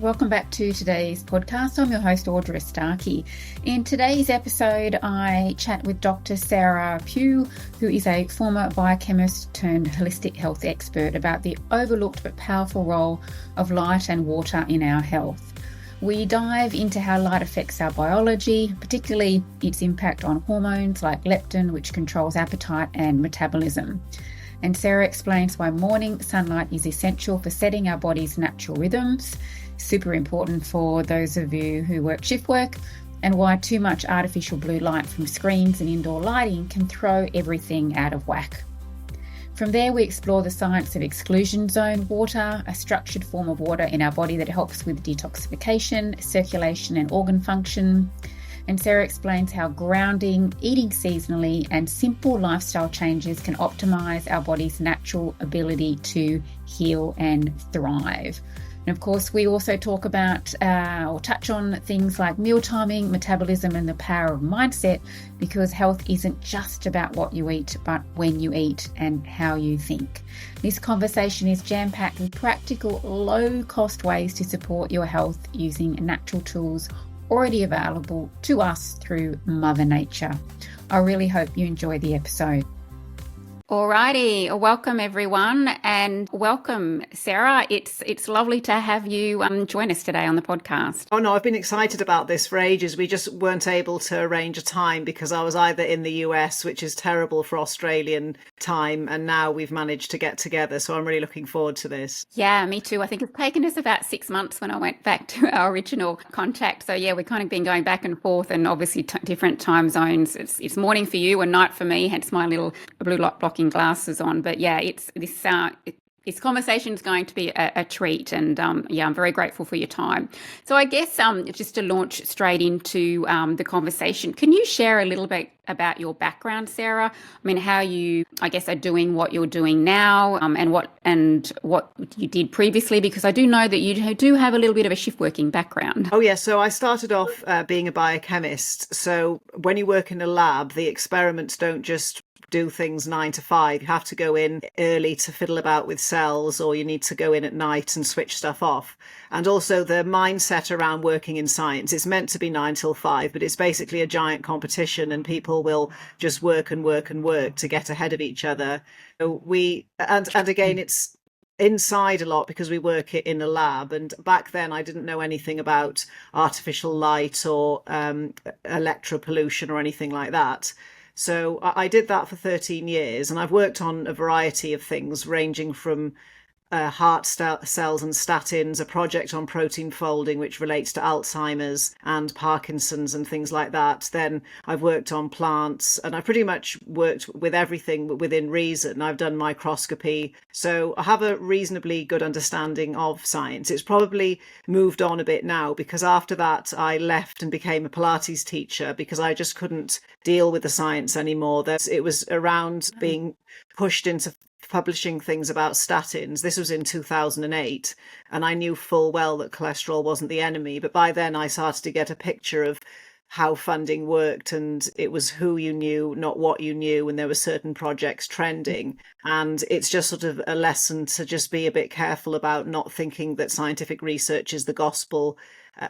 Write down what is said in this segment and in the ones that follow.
Welcome back to today's podcast. I'm your host, Audra Starkey. In today's episode, I chat with Dr Sara Pugh, who is a former biochemist turned holistic health expert, about the overlooked but powerful role of light and water in our health. We dive into how light affects our biology, particularly its impact on hormones like leptin, which controls appetite and metabolism. And Sara explains why morning sunlight is essential for setting our body's natural rhythms, super important for those of you who work shift work, and why too much artificial blue light from screens and indoor lighting can throw everything out of whack. From there, we explore the science of exclusion zone water, a structured form of water in our body that helps with detoxification, circulation, and organ function. And Sara explains how grounding, eating seasonally, and simple lifestyle changes can optimize our body's natural ability to heal and thrive. And of course, we also talk about or touch on things like meal timing, metabolism, and the power of mindset, because health isn't just about what you eat, but when you eat and how you think. This conversation is jam-packed with practical, low-cost ways to support your health using natural tools already available to us through Mother Nature. I really hope you enjoy the episode. Alrighty, welcome everyone, and welcome Sara. It's lovely to have you join us today on the podcast. Oh no, I've been excited about this for ages. We just weren't able to arrange a time because I was either in the US, which is terrible for Australian time, and now we've managed to get together. So I'm really looking forward to this. Yeah, me too. I think it's taken us about 6 months when I went back to our original contact. So yeah, we've kind of been going back and forth, and obviously different time zones. It's morning for you and night for me, hence my little blue light blocking glasses on. But yeah, this conversation is going to be a treat, and yeah, I'm very grateful for your time. So I guess just to launch straight into the conversation, can you share a little bit about your background, Sara? I mean, how you, I guess, are doing what you're doing now, and what you did previously, because I do know that you do have a little bit of a shift working background. Oh yeah, so I started off being a biochemist. So when you work in a lab, the experiments don't just do things 9 to 5. You have to go in early to fiddle about with cells, or you need to go in at night and switch stuff off. And also the mindset around working in science, it's meant to be 9 till 5, but it's basically a giant competition, and people will just work and work and work to get ahead of each other. So and again, it's inside a lot because we work in a lab, and back then I didn't know anything about artificial light or electropollution or anything like that. So I did that for 13 years, and I've worked on a variety of things ranging from heart cells and statins, a project on protein folding which relates to Alzheimer's and Parkinson's and things like that. Then I've worked on plants, and I've pretty much worked with everything within reason. I've done microscopy, so I have a reasonably good understanding of science. It's probably moved on a bit now, because after that I left and became a Pilates teacher because I just couldn't deal with the science anymore. It was around being pushed into publishing things about statins. This was in 2008, and I knew full well that cholesterol wasn't the enemy, but by then I started to get a picture of how funding worked, and it was who you knew, not what you knew, and there were certain projects trending. And it's just sort of a lesson to just be a bit careful about not thinking that scientific research is the gospel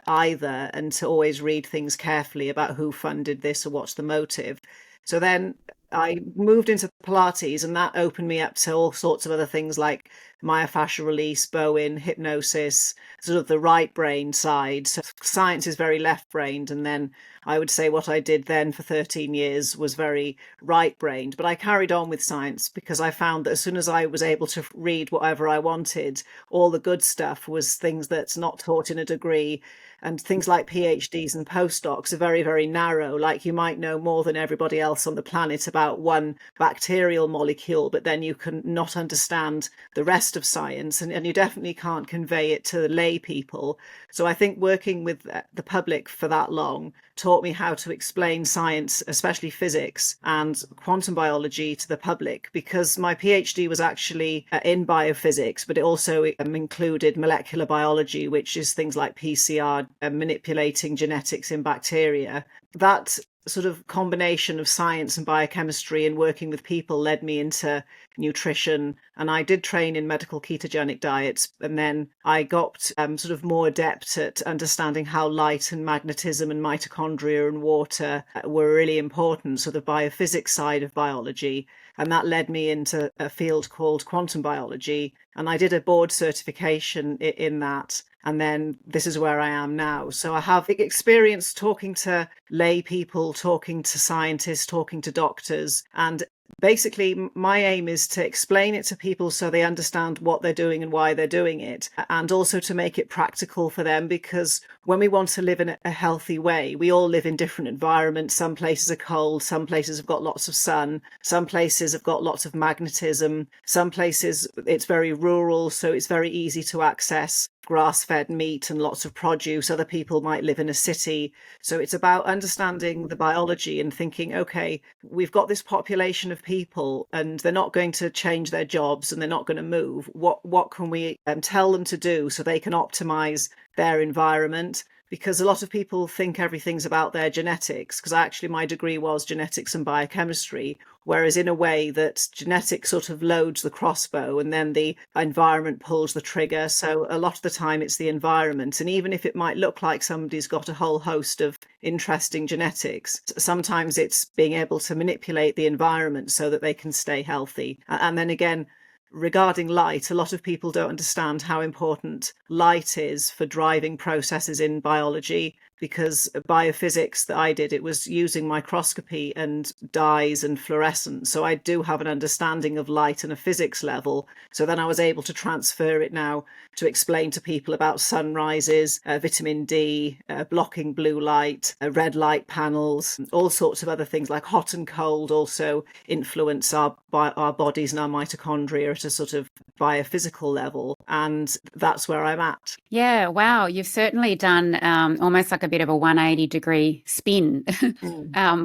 either, and to always read things carefully about who funded this or what's the motive. So then I moved into Pilates, and that opened me up to all sorts of other things like myofascial release, Bowen, hypnosis, sort of the right brain side. So science is very left brained. And then I would say what I did then for 13 years was very right brained. But I carried on with science because I found that as soon as I was able to read whatever I wanted, all the good stuff was things that's not taught in a degree. And things like PhDs and postdocs are very, very narrow. Like, you might know more than everybody else on the planet about one bacterial molecule, but then you can not understand the rest of science, and you definitely can't convey it to lay people. So I think working with the public for that long taught me how to explain science, especially physics and quantum biology, to the public, because my PhD was actually in biophysics, but it also included molecular biology, which is things like PCR, manipulating genetics in bacteria. That sort of combination of science and biochemistry and working with people led me into nutrition. And I did train in medical ketogenic diets. And then I got sort of more adept at understanding how light and magnetism and mitochondria and water were really important, so the biophysics side of biology. And that led me into a field called quantum biology. And I did a board certification in that. And then this is where I am now. So I have experience talking to lay people, talking to scientists, talking to doctors. And basically, my aim is to explain it to people so they understand what they're doing and why they're doing it, and also to make it practical for them, because when we want to live in a healthy way, we all live in different environments. Some places are cold, some places have got lots of sun, some places have got lots of magnetism, some places it's very rural, so it's very easy to access grass-fed meat and lots of produce. Other people might live in a city. So it's about understanding the biology and thinking, okay, we've got this population of people and they're not going to change their jobs and they're not going to move. What can we tell them to do so they can optimize their environment? Because a lot of people think everything's about their genetics, because actually my degree was genetics and biochemistry, whereas in a way that genetics sort of loads the crossbow and then the environment pulls the trigger. So a lot of the time it's the environment. And even if it might look like somebody's got a whole host of interesting genetics, sometimes it's being able to manipulate the environment so that they can stay healthy. And then again, regarding light, a lot of people don't understand how important light is for driving processes in biology, because biophysics that I did, it was using microscopy and dyes and fluorescence. So I do have an understanding of light on a physics level. So then I was able to transfer it now to explain to people about sunrises, vitamin D, blocking blue light, red light panels, all sorts of other things like hot and cold also influence our bodies and our mitochondria at a sort of biophysical level. And that's where I'm at. Yeah, wow. You've certainly done almost like a bit of a 180-degree spin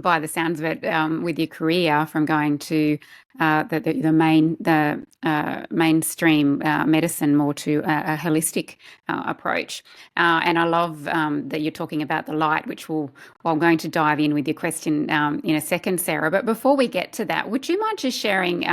by the sounds of it, with your career, from going to the mainstream medicine more to a holistic approach. And I love that you're talking about the light, which I'm going to dive in with your question in a second, Sarah. But before we get to that, would you mind just sharing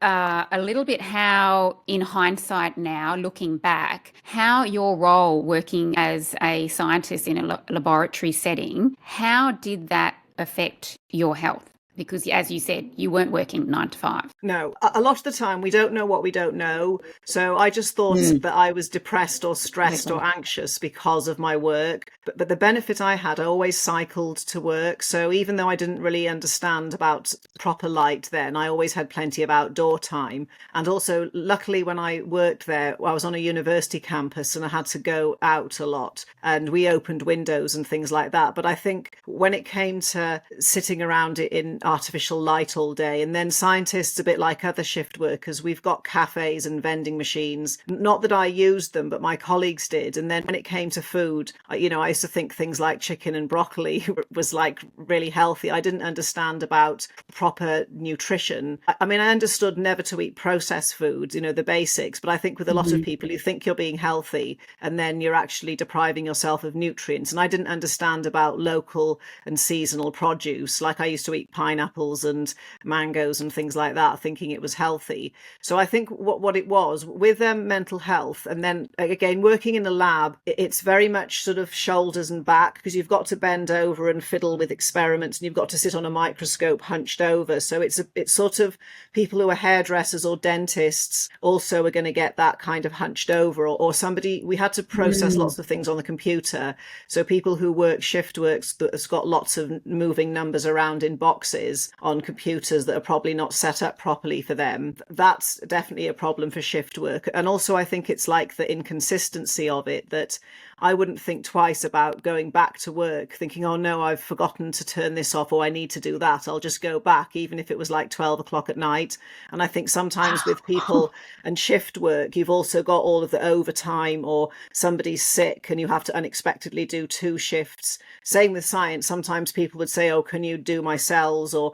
a little bit how, in hindsight now, looking back, how your role working as a scientist in a laboratory setting, how did that affect your health? Because, as you said, you weren't working 9 to 5. No, a lot of the time we don't know what we don't know. So I just thought that I was depressed or stressed or anxious because of my work. But the benefit I had, I always cycled to work. So even though I didn't really understand about proper light then, I always had plenty of outdoor time. And also, luckily, when I worked there, I was on a university campus and I had to go out a lot. And we opened windows and things like that. But I think when it came to sitting around in artificial light all day, and then scientists, a bit like other shift workers, we've got cafes and vending machines. Not that I used them, but my colleagues did. And then when it came to food, I used to think things like chicken and broccoli was like really healthy. I didn't understand about proper nutrition. I mean, I understood never to eat processed foods, the basics, but I think with a lot of people, you think you're being healthy and then you're actually depriving yourself of nutrients. And I didn't understand about local and seasonal produce. Like I used to eat pineapples and mangoes and things like that, thinking it was healthy. So I think what it was with mental health, and then again working in a lab, it's very much sort of shoulders and back, because you've got to bend over and fiddle with experiments, and you've got to sit on a microscope hunched over. So it's sort of people who are hairdressers or dentists also are going to get that kind of hunched over, or somebody, we had to process lots of things on the computer. So people who work shift works that's got lots of moving numbers around in boxes on computers that are probably not set up properly for them. That's definitely a problem for shift work. And also I think it's like the inconsistency of it, that I wouldn't think twice about going back to work thinking, oh no, I've forgotten to turn this off, or I need to do that. I'll just go back, even if it was like 12 o'clock at night. And I think sometimes with people and shift work, you've also got all of the overtime, or somebody's sick and you have to unexpectedly do 2 shifts. Same with science. Sometimes people would say, oh, can you do my cells? Or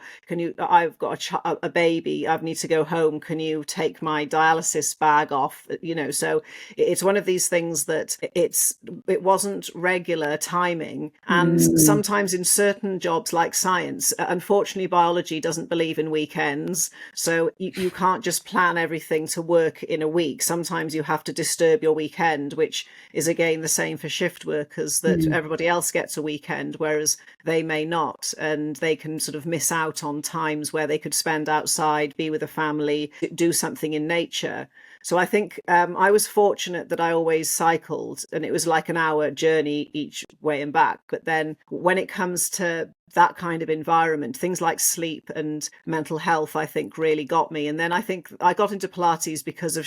I've got a baby, I need to go home. Can you take my dialysis bag off? So it's one of these things that it's it wasn't regular timing. And sometimes in certain jobs like science, unfortunately, biology doesn't believe in weekends. So you can't just plan everything to work in a week. Sometimes you have to disturb your weekend, which is again the same for shift workers, that everybody else gets a weekend, whereas they may not. And they can sort of miss out on times where they could spend outside, be with a family, do something in nature. So I think I was fortunate that I always cycled, and it was like an hour journey each way and back. But then when it comes to that kind of environment, things like sleep and mental health, I think really got me. And then I think I got into Pilates because of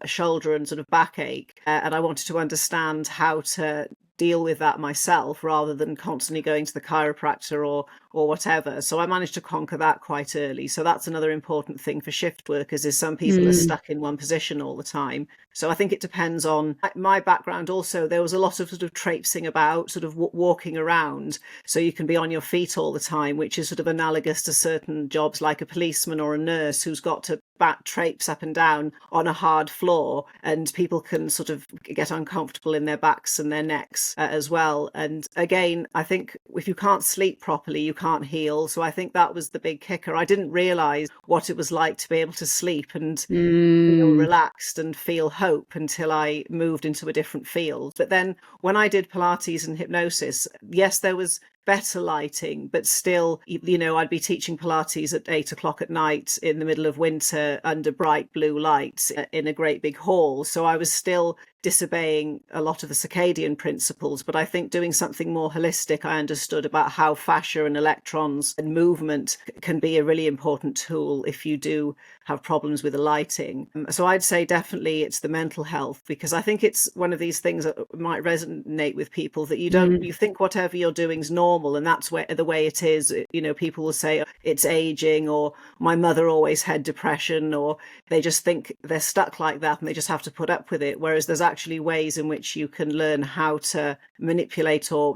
shoulder and sort of backache. And I wanted to understand how to deal with that myself rather than constantly going to the chiropractor or whatever. So I managed to conquer that quite early. So that's another important thing for shift workers, is some people are stuck in one position all the time. So I think it depends on my background. Also, there was a lot of sort of traipsing about, sort of walking around. So you can be on your feet all the time, which is sort of analogous to certain jobs like a policeman or a nurse who's got to traipse up and down on a hard floor, and people can sort of get uncomfortable in their backs and their necks as well. And again, I think if you can't sleep properly, you can't heal. So I think that was the big kicker. I didn't realize what it was like to be able to sleep and feel relaxed and feel hope until I moved into a different field. But then when I did Pilates and hypnosis, yes, there was better lighting, but still, I'd be teaching Pilates at 8 o'clock at night in the middle of winter under bright blue lights in a great big hall. So I was still disobeying a lot of the circadian principles. But I think doing something more holistic, I understood about how fascia and electrons and movement can be a really important tool if you do have problems with the lighting. So I'd say definitely it's the mental health, because I think it's one of these things that might resonate with people, that you think whatever you're doing is normal, and that's the way it is. People will say it's aging, or my mother always had depression, or they just think they're stuck like that and they just have to put up with it. Whereas there's actually ways in which you can learn how to manipulate or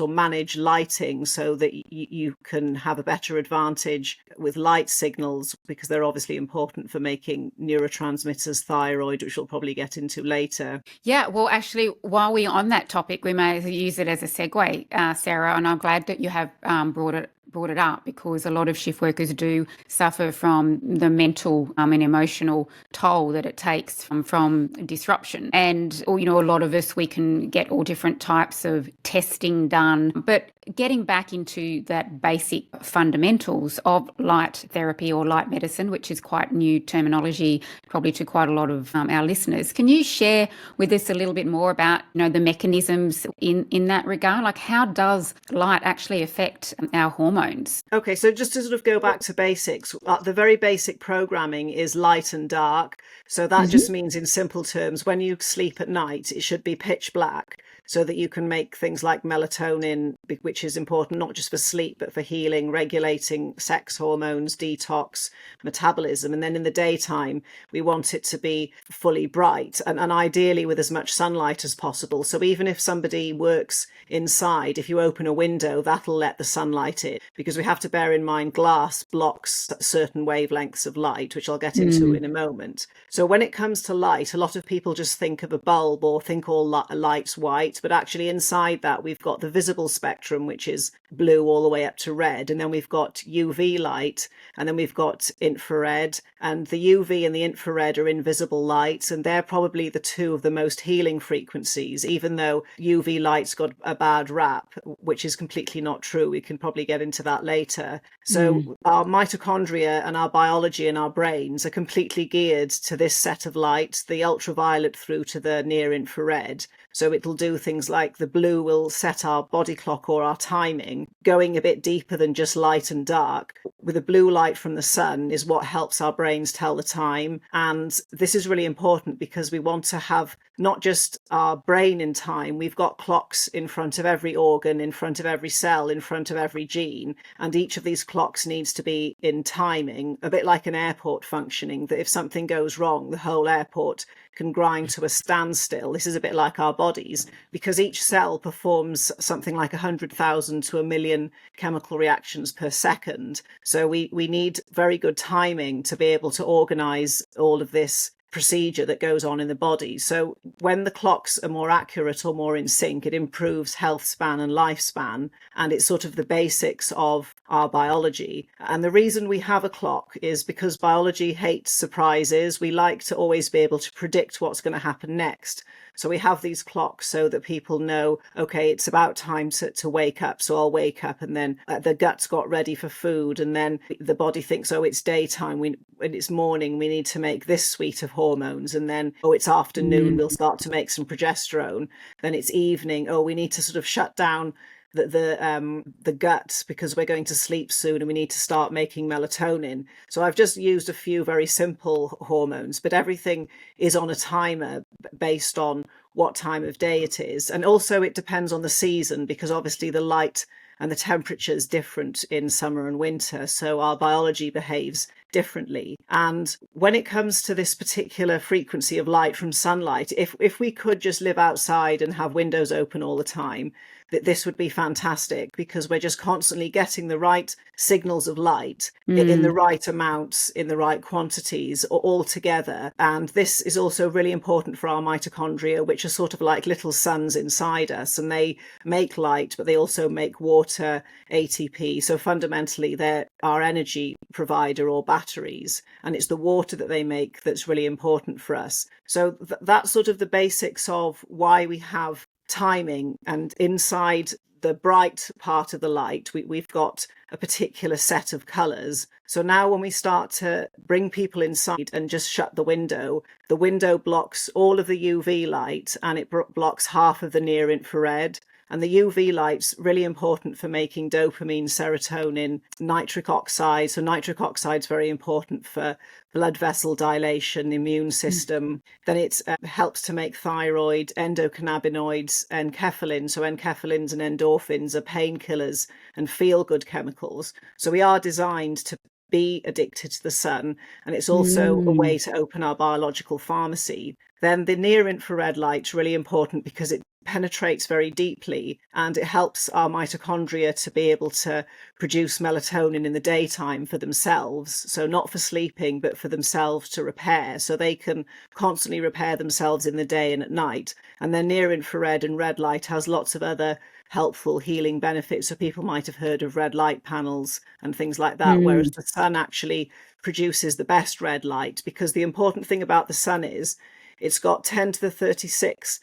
manage lighting so that you can have a better advantage with light signals, because they're obviously important for making neurotransmitters, thyroid, which we'll probably get into later. Yeah, well, actually, while we're on that topic, we may use it as a segue, Sarah, and I'm glad that you have brought it up, because a lot of shift workers do suffer from the mental and emotional toll that it takes from disruption. And, a lot of us, we can get all different types of testing done, but getting back into that basic fundamentals of light therapy or light medicine, which is quite new terminology probably to quite a lot of our listeners. Can you share with us a little bit more about, the mechanisms in that regard? Like, how does light actually affect our hormones? Okay, so just to sort of go back to basics, the very basic programming is light and dark. So that just means, in simple terms, when you sleep at night, it should be pitch black, so that you can make things like melatonin, which is important not just for sleep, but for healing, regulating sex hormones, detox, metabolism. And then in the daytime, we want it to be fully bright and ideally with as much sunlight as possible. So even if somebody works inside, if you open a window, that'll let the sunlight in, because we have to bear in mind glass blocks certain wavelengths of light, which I'll get into in a moment. So when it comes to light, a lot of people just think of a bulb or think all light's white, but actually inside that we've got the visible spectrum, which is blue all the way up to red, and then we've got UV light, and then we've got infrared, and the UV and the infrared are invisible lights, and they're probably the two of the most healing frequencies, even though UV light's got a bad rap, which is completely not true. We can probably get into that later. So our mitochondria and our biology and our brains are completely geared to this set of light, the ultraviolet through to the near infrared. So it'll do things like the blue will set our body clock or our timing, going a bit deeper than just light and dark. With the blue light from the sun is what helps our brains tell the time. And this is really important because we want to have not just our brain in time. We've got clocks in front of every organ, in front of every cell, in front of every gene. And each of these clocks needs to be in timing, a bit like an airport functioning, that if something goes wrong, the whole airport can grind to a standstill. This is a bit like our bodies, because each cell performs something like 100,000 to 1 million chemical reactions per second. So we need very good timing to be able to organize all of this procedure that goes on in the body. So when the clocks are more accurate or more in sync, it improves health span and lifespan. And it's sort of the basics of our biology. And the reason we have a clock is because biology hates surprises. We like to always be able to predict what's going to happen next. So we have these clocks so that people know, okay, it's about time to wake up. So I'll wake up, and then the gut's got ready for food. And then the body thinks, oh, it's daytime. When it's morning, we need to make this suite of hormones. And then, oh, it's afternoon, we'll start to make some progesterone. Then it's evening. Oh, we need to sort of shut down the gut because we're going to sleep soon and we need to start making melatonin. So I've just used a few very simple hormones, but everything is on a timer based on what time of day it is. And also it depends on the season, because obviously the light and the temperature is different in summer and winter. So our biology behaves differently. And when it comes to this particular frequency of light from sunlight, if we could just live outside and have windows open all the time, that this would be fantastic, because we're just constantly getting the right signals of light in the right amounts, in the right quantities, or all together. And this is also really important for our mitochondria, which are sort of like little suns inside us, and they make light, but they also make water, ATP. So fundamentally, they're our energy provider or batteries, and it's the water that they make that's really important for us. So that's sort of the basics of why we have timing. And inside the bright part of the light, we've got a particular set of colours. So now when we start to bring people inside and just shut the window blocks all of the UV light, and it blocks half of the near infrared. And the UV light's really important for making dopamine, serotonin, nitric oxide. So nitric oxide's very important for blood vessel dilation, immune system. Then it helps to make thyroid, endocannabinoids, enkephalins. So enkephalins and endorphins are painkillers and feel-good chemicals. So we are designed to be addicted to the sun, and it's also a way to open our biological pharmacy. Then the near infrared light's really important because it penetrates very deeply, and it helps our mitochondria to be able to produce melatonin in the daytime for themselves. So not for sleeping, but for themselves to repair. So they can constantly repair themselves in the day and at night. And then near infrared and red light has lots of other helpful healing benefits. So people might have heard of red light panels and things like that, whereas the sun actually produces the best red light, because the important thing about the sun is it's got 10 to the 36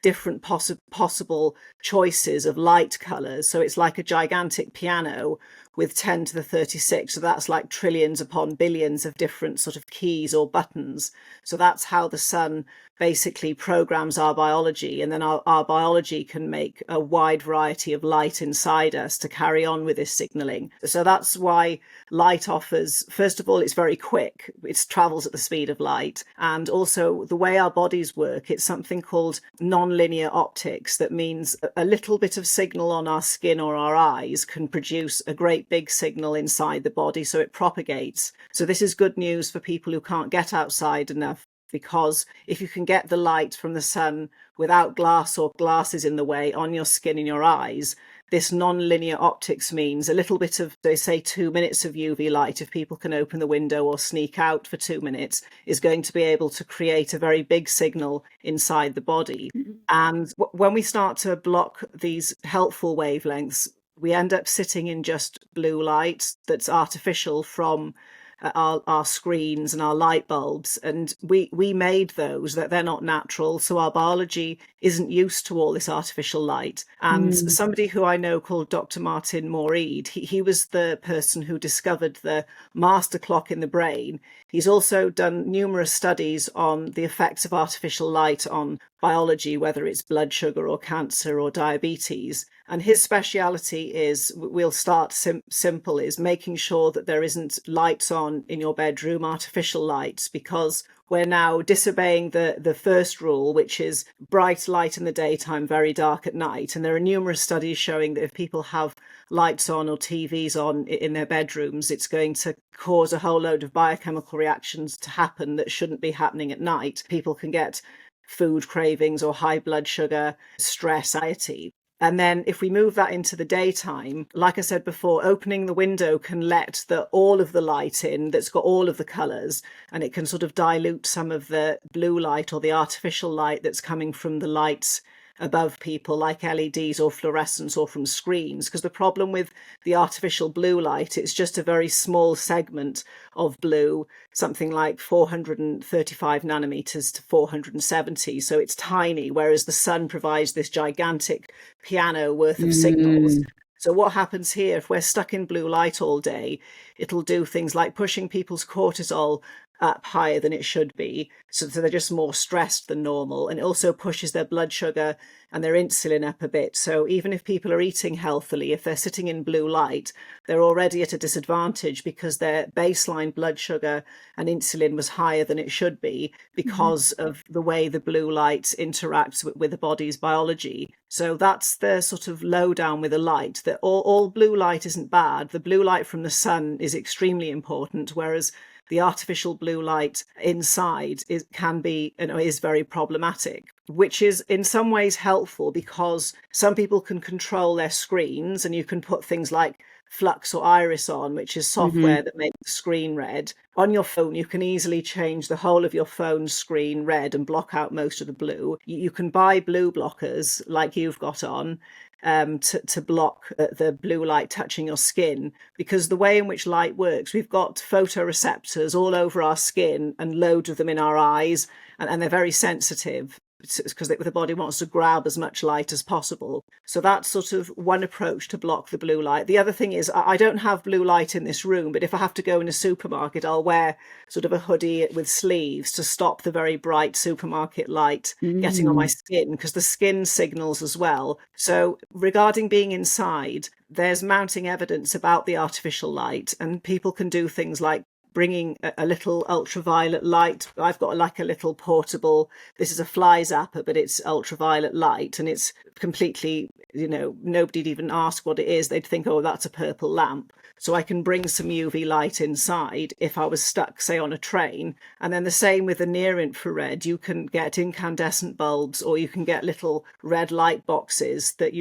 different possible choices of light colours. So it's like a gigantic piano with 10 to the 36. So that's like trillions upon billions of different sort of keys or buttons. So that's how the sun basically programs our biology. And then our biology can make a wide variety of light inside us to carry on with this signalling. So that's why light offers, first of all, it's very quick. It travels at the speed of light. And also the way our bodies work, it's something called non-linear optics. That means a little bit of signal on our skin or our eyes can produce a great big signal inside the body, so it propagates. So this is good news for people who can't get outside enough, because if you can get the light from the sun without glass or glasses in the way on your skin and your eyes, this non-linear optics means a little bit of, they say 2 minutes of UV light, if people can open the window or sneak out for 2 minutes, is going to be able to create a very big signal inside the body. And when we start to block these helpful wavelengths, we end up sitting in just blue light that's artificial from our screens and our light bulbs, and we made those, that they're not natural. So our biology isn't used to all this artificial light. And somebody who I know called Dr. Martin Moreed, he was the person who discovered the master clock in the brain. He's also done numerous studies on the effects of artificial light on biology, whether it's blood sugar or cancer or diabetes. And his speciality is, we'll start simple, is making sure that there isn't lights on in your bedroom, artificial lights, because we're now disobeying the first rule, which is bright light in the daytime, very dark at night. And there are numerous studies showing that if people have lights on or TVs on in their bedrooms, it's going to cause a whole load of biochemical reactions to happen that shouldn't be happening at night. People can get food cravings or high blood sugar, stress, anxiety. And then if we move that into the daytime, like I said before, opening the window can let all of the light in that's got all of the colours, and it can sort of dilute some of the blue light or the artificial light that's coming from the lights above people, like LEDs or fluorescents or from screens. Because the problem with the artificial blue light, it's just a very small segment of blue, something like 435 nanometers to 470. So it's tiny, whereas the sun provides this gigantic piano worth of signals. So what happens here, if we're stuck in blue light all day, it'll do things like pushing people's cortisol up higher than it should be. So they're just more stressed than normal. And it also pushes their blood sugar and their insulin up a bit. So even if people are eating healthily, if they're sitting in blue light, they're already at a disadvantage because their baseline blood sugar and insulin was higher than it should be because of the way the blue light interacts with the body's biology. So that's the sort of lowdown with the light, that all blue light isn't bad. The blue light from the sun is extremely important, whereas the artificial blue light inside can be and is very problematic, which is in some ways helpful because some people can control their screens, and you can put things like Flux or Iris on, which is software that makes the screen red. On your phone, you can easily change the whole of your phone's screen red and block out most of the blue. You can buy blue blockers like you've got on, to block the blue light touching your skin, because the way in which light works, we've got photoreceptors all over our skin and loads of them in our eyes, and they're very sensitive because the body wants to grab as much light as possible. So that's sort of one approach to block the blue light. The other thing is, I don't have blue light in this room, but if I have to go in a supermarket, I'll wear sort of a hoodie with sleeves to stop the very bright supermarket light getting on my skin, because the skin signals as well. So regarding being inside, there's mounting evidence about the artificial light, and people can do things like bringing a little ultraviolet light. I've got like a little portable, this is a fly zapper, but it's ultraviolet light, and it's completely, nobody'd even ask what it is. They'd think, oh, that's a purple lamp. So I can bring some UV light inside if I was stuck, say, on a train. And then the same with the near infrared. You can get incandescent bulbs, or you can get little red light boxes that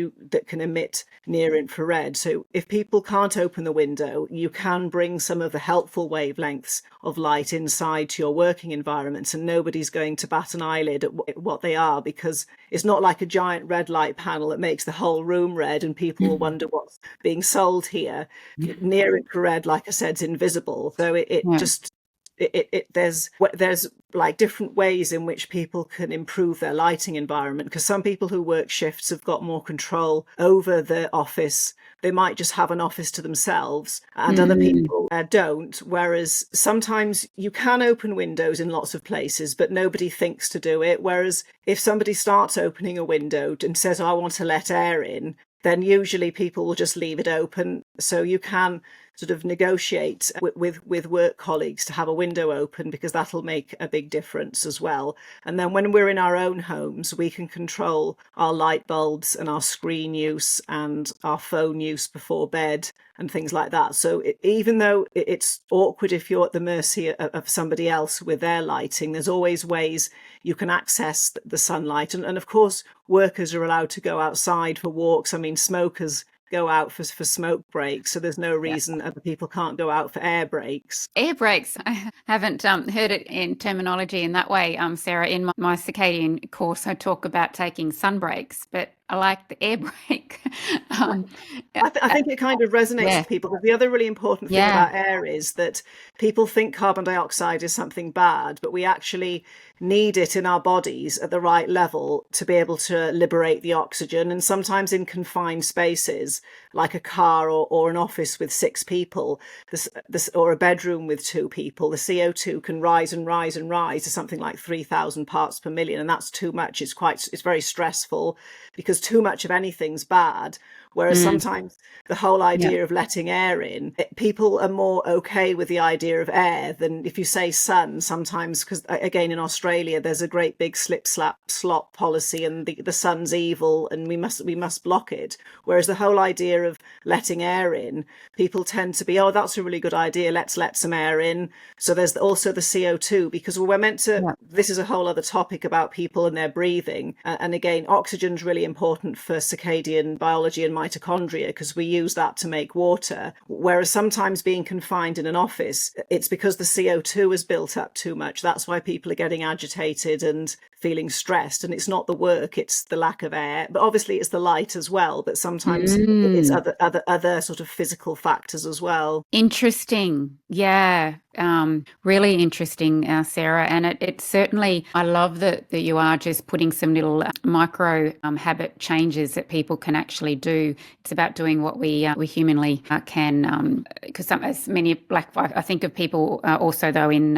can emit near infrared. So if people can't open the window, you can bring some of the helpful wavelengths of light inside to your working environments, and nobody's going to bat an eyelid at what they are, because it's not like a giant red light panel that makes the whole room red and people will wonder what's being sold here. Near infrared, like I said, is invisible. So there's like different ways in which people can improve their lighting environment, because some people who work shifts have got more control over the office. They might just have an office to themselves, and other people don't. Whereas sometimes you can open windows in lots of places, but nobody thinks to do it. Whereas if somebody starts opening a window and says, oh, I want to let air in, then usually people will just leave it open. So you can sort of negotiate with work colleagues to have a window open, because that'll make a big difference as well. And then when we're in our own homes, we can control our light bulbs and our screen use and our phone use before bed and things like that. So even though it's awkward if you're at the mercy of somebody else with their lighting, there's always ways you can access the sunlight. And of course, workers are allowed to go outside for walks. I mean, smokers go out for smoke breaks, so there's no reason other people can't go out for air breaks. Air breaks, I haven't heard it in terminology in that way, Sarah. In my circadian course, I talk about taking sun breaks, but I like the air break. I think it kind of resonates with people. But the other really important thing about air is that people think carbon dioxide is something bad, but we actually need it in our bodies at the right level to be able to liberate the oxygen. And sometimes in confined spaces, like a car or an office with 6 people, or a bedroom with 2 people, the CO2 can rise and rise and rise to something like 3,000 parts per million. And that's too much. It's very stressful, because too much of anything's bad. Whereas sometimes the whole idea of letting air in, people are more okay with the idea of air than if you say sun sometimes, because again, in Australia, there's a great big slip, slap, slop policy, and the sun's evil and we must block it. Whereas the whole idea of letting air in, people tend to be, oh, that's a really good idea. Let's let some air in. So there's also the CO2, because we're meant to, this is a whole other topic about people and their breathing. And again, oxygen's really important important for circadian biology and mitochondria because we use that to make water. Whereas sometimes being confined in an office, it's because the CO2 is built up too much. That's why people are getting agitated and feeling stressed. And it's not the work, it's the lack of air. But obviously it's the light as well. But sometimes it's other sort of physical factors as well. Interesting. Yeah. Really interesting, Sarah. And it certainly, I love that you are just putting some little micro habit changes that people can actually do. It's about doing what we humanly can, because as many I think of people also though in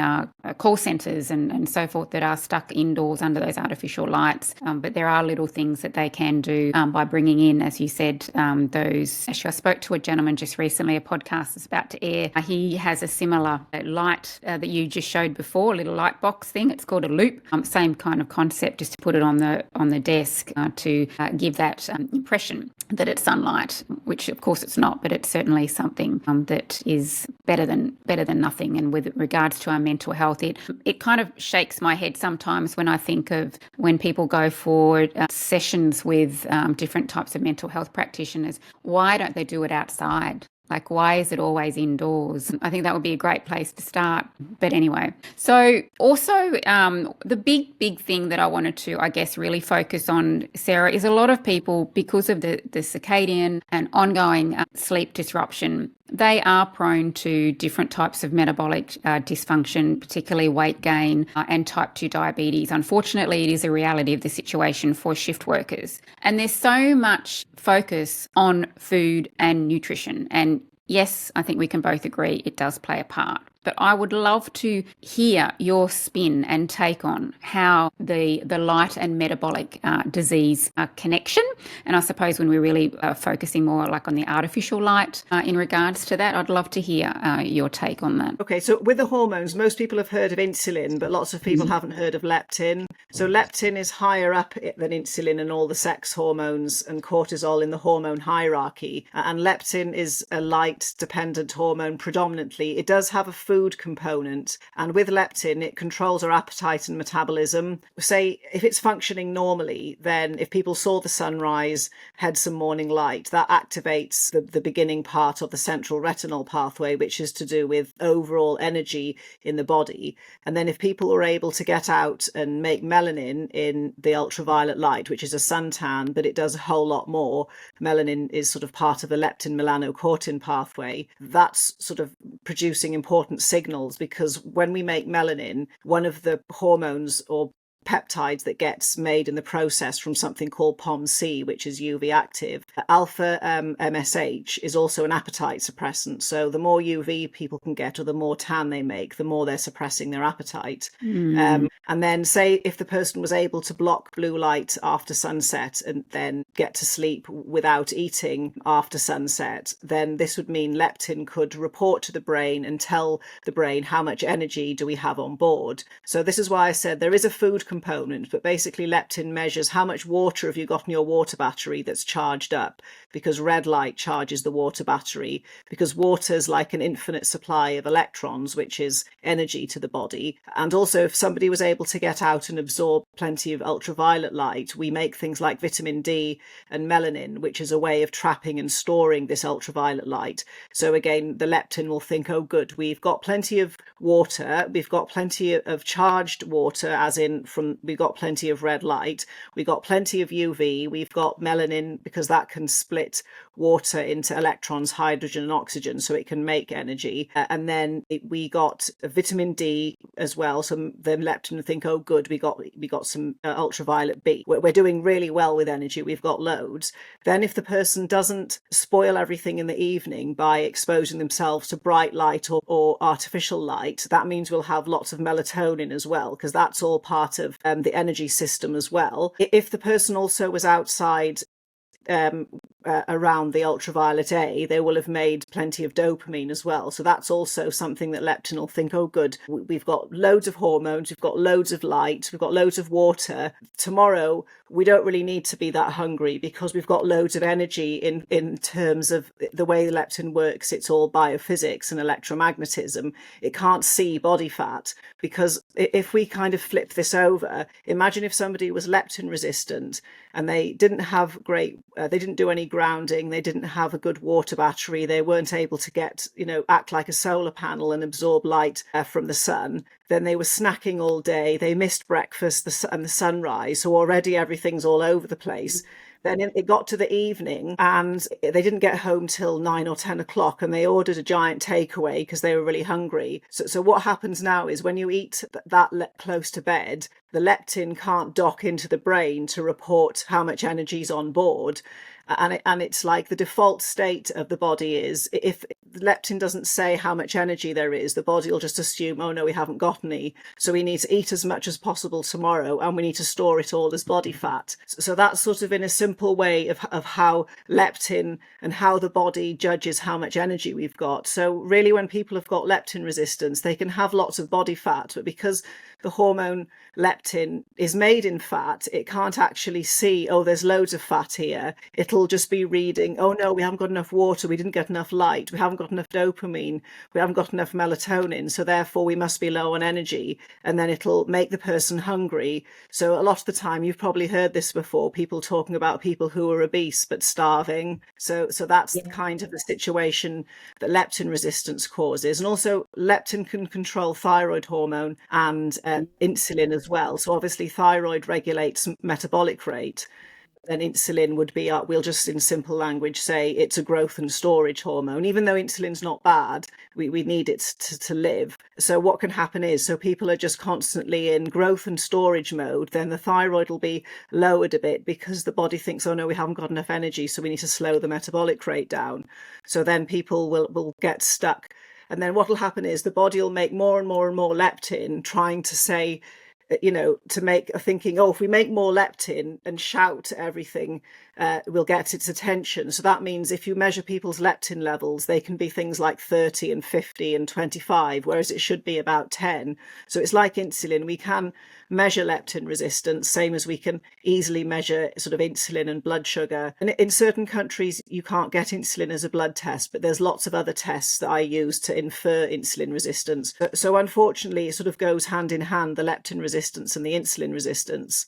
call centres and so forth that are stuck indoors under those artificial lights. But there are little things that they can do by bringing in, as you said, those. Actually, I spoke to a gentleman just recently, a podcast that's about to air. He has a similar light that you just showed before, a little light box thing. It's called a loop. Same kind of concept, just to put it on the desk to give that impression that it's sunlight, which of course it's not, but it's certainly something that is better than nothing. And with regards to our mental health, it kind of shakes my head sometimes when I think of when people go for sessions with different types of mental health practitioners. Why don't they do it outside? Like, why is it always indoors? I think that would be a great place to start. But anyway, so also the big thing that I wanted to, I guess, really focus on, Sarah, is a lot of people, because of the circadian and ongoing sleep disruption, they are prone to different types of metabolic dysfunction, particularly weight gain and type 2 diabetes. Unfortunately, it is a reality of the situation for shift workers. And there's so much focus on food and nutrition. And yes, I think we can both agree it does play a part. But I would love to hear your spin and take on how the light and metabolic disease connection. And I suppose when we're really focusing more like on the artificial light in regards to that, I'd love to hear your take on that. Okay, so with the hormones, most people have heard of insulin, but lots of people haven't heard of leptin. So leptin is higher up than insulin and all the sex hormones and cortisol in the hormone hierarchy. And leptin is a light-dependent hormone predominantly. It does have a food component, and with leptin it controls our appetite and metabolism. Say if it's functioning normally, then if people saw the sunrise, had some morning light, that activates the beginning part of the central retinol pathway, which is to do with overall energy in the body. And then if people are able to get out and make melanin in the ultraviolet light, which is a suntan, but it does a whole lot more, melanin is sort of part of the leptin melanocortin pathway, that's sort of producing important signals, because when we make melanin, one of the hormones or peptides that gets made in the process from something called POMC, which is UV active. Alpha MSH is also an appetite suppressant. So the more UV people can get, or the more tan they make, the more they're suppressing their appetite. And then say if the person was able to block blue light after sunset and then get to sleep without eating after sunset, then this would mean leptin could report to the brain and tell the brain how much energy do we have on board. So this is why I said there is a food component, but basically leptin measures how much water have you got in your water battery that's charged up, because red light charges the water battery, because water is like an infinite supply of electrons, which is energy to the body. And also if somebody was able to get out and absorb plenty of ultraviolet light, we make things like vitamin D and melanin, which is a way of trapping and storing this ultraviolet light. So again, the leptin will think, oh good, we've got plenty of water, we've got plenty of charged water, as in we've got plenty of red light, we've got plenty of UV, we've got melanin because that can split water into electrons, hydrogen and oxygen, so it can make energy. And then we got vitamin D as well, so the leptin think, oh good, we got some ultraviolet B, we're doing really well with energy, we've got loads. Then if the person doesn't spoil everything in the evening by exposing themselves to bright light or artificial light, that means we'll have lots of melatonin as well, because that's all part of the energy system as well. If the person also was outside around the ultraviolet A, they will have made plenty of dopamine as well. So that's also something that leptin will think, oh good, we've got loads of hormones, we've got loads of light, we've got loads of water. Tomorrow, we don't really need to be that hungry because we've got loads of energy in terms of the way the leptin works. It's all biophysics and electromagnetism. It can't see body fat, because if we kind of flip this over, imagine if somebody was leptin resistant and they didn't have they didn't do any grounding, they didn't have a good water battery, they weren't able to get, act like a solar panel and absorb light from the sun. Then they were snacking all day, they missed breakfast and the sunrise, so already everything's all over the place. Then it got to the evening and they didn't get home till 9 or 10 o'clock, and they ordered a giant takeaway because they were really hungry. So what happens now is when you eat that close to bed, the leptin can't dock into the brain to report how much energy is on board. And it's like the default state of the body is, if the leptin doesn't say how much energy there is, the body will just assume, oh no, we haven't got any, so we need to eat as much as possible tomorrow, and we need to store it all as body fat. So that's sort of in a simple way of how leptin and how the body judges how much energy we've got. So really, when people have got leptin resistance, they can have lots of body fat, but because the hormone leptin is made in fat, it can't actually see, oh, there's loads of fat here. It'll just be reading, oh no, we haven't got enough water, we didn't get enough light, we haven't got enough dopamine, we haven't got enough melatonin, so therefore we must be low on energy. And then it'll make the person hungry. So a lot of the time, you've probably heard this before, people talking about people who are obese but starving. So that's kind of the situation that leptin resistance causes. And also leptin can control thyroid hormone and insulin as well. So obviously thyroid regulates metabolic rate. Then insulin would be, we'll just in simple language say it's a growth and storage hormone. Even though insulin's not bad, we need it to live. So what can happen is, so people are just constantly in growth and storage mode, then the thyroid will be lowered a bit because the body thinks, oh no, we haven't got enough energy, so we need to slow the metabolic rate down. So then people will get stuck. And then what will happen is the body will make more and more and more leptin, trying to say, to make a thinking, oh, if we make more leptin and shout everything, we'll get its attention. So that means if you measure people's leptin levels, they can be things like 30 and 50 and 25, whereas it should be about 10. So it's like insulin. We can measure leptin resistance, same as we can easily measure sort of insulin and blood sugar. And in certain countries, you can't get insulin as a blood test, but there's lots of other tests that I use to infer insulin resistance. So unfortunately, it sort of goes hand in hand, the leptin resistance and the insulin resistance.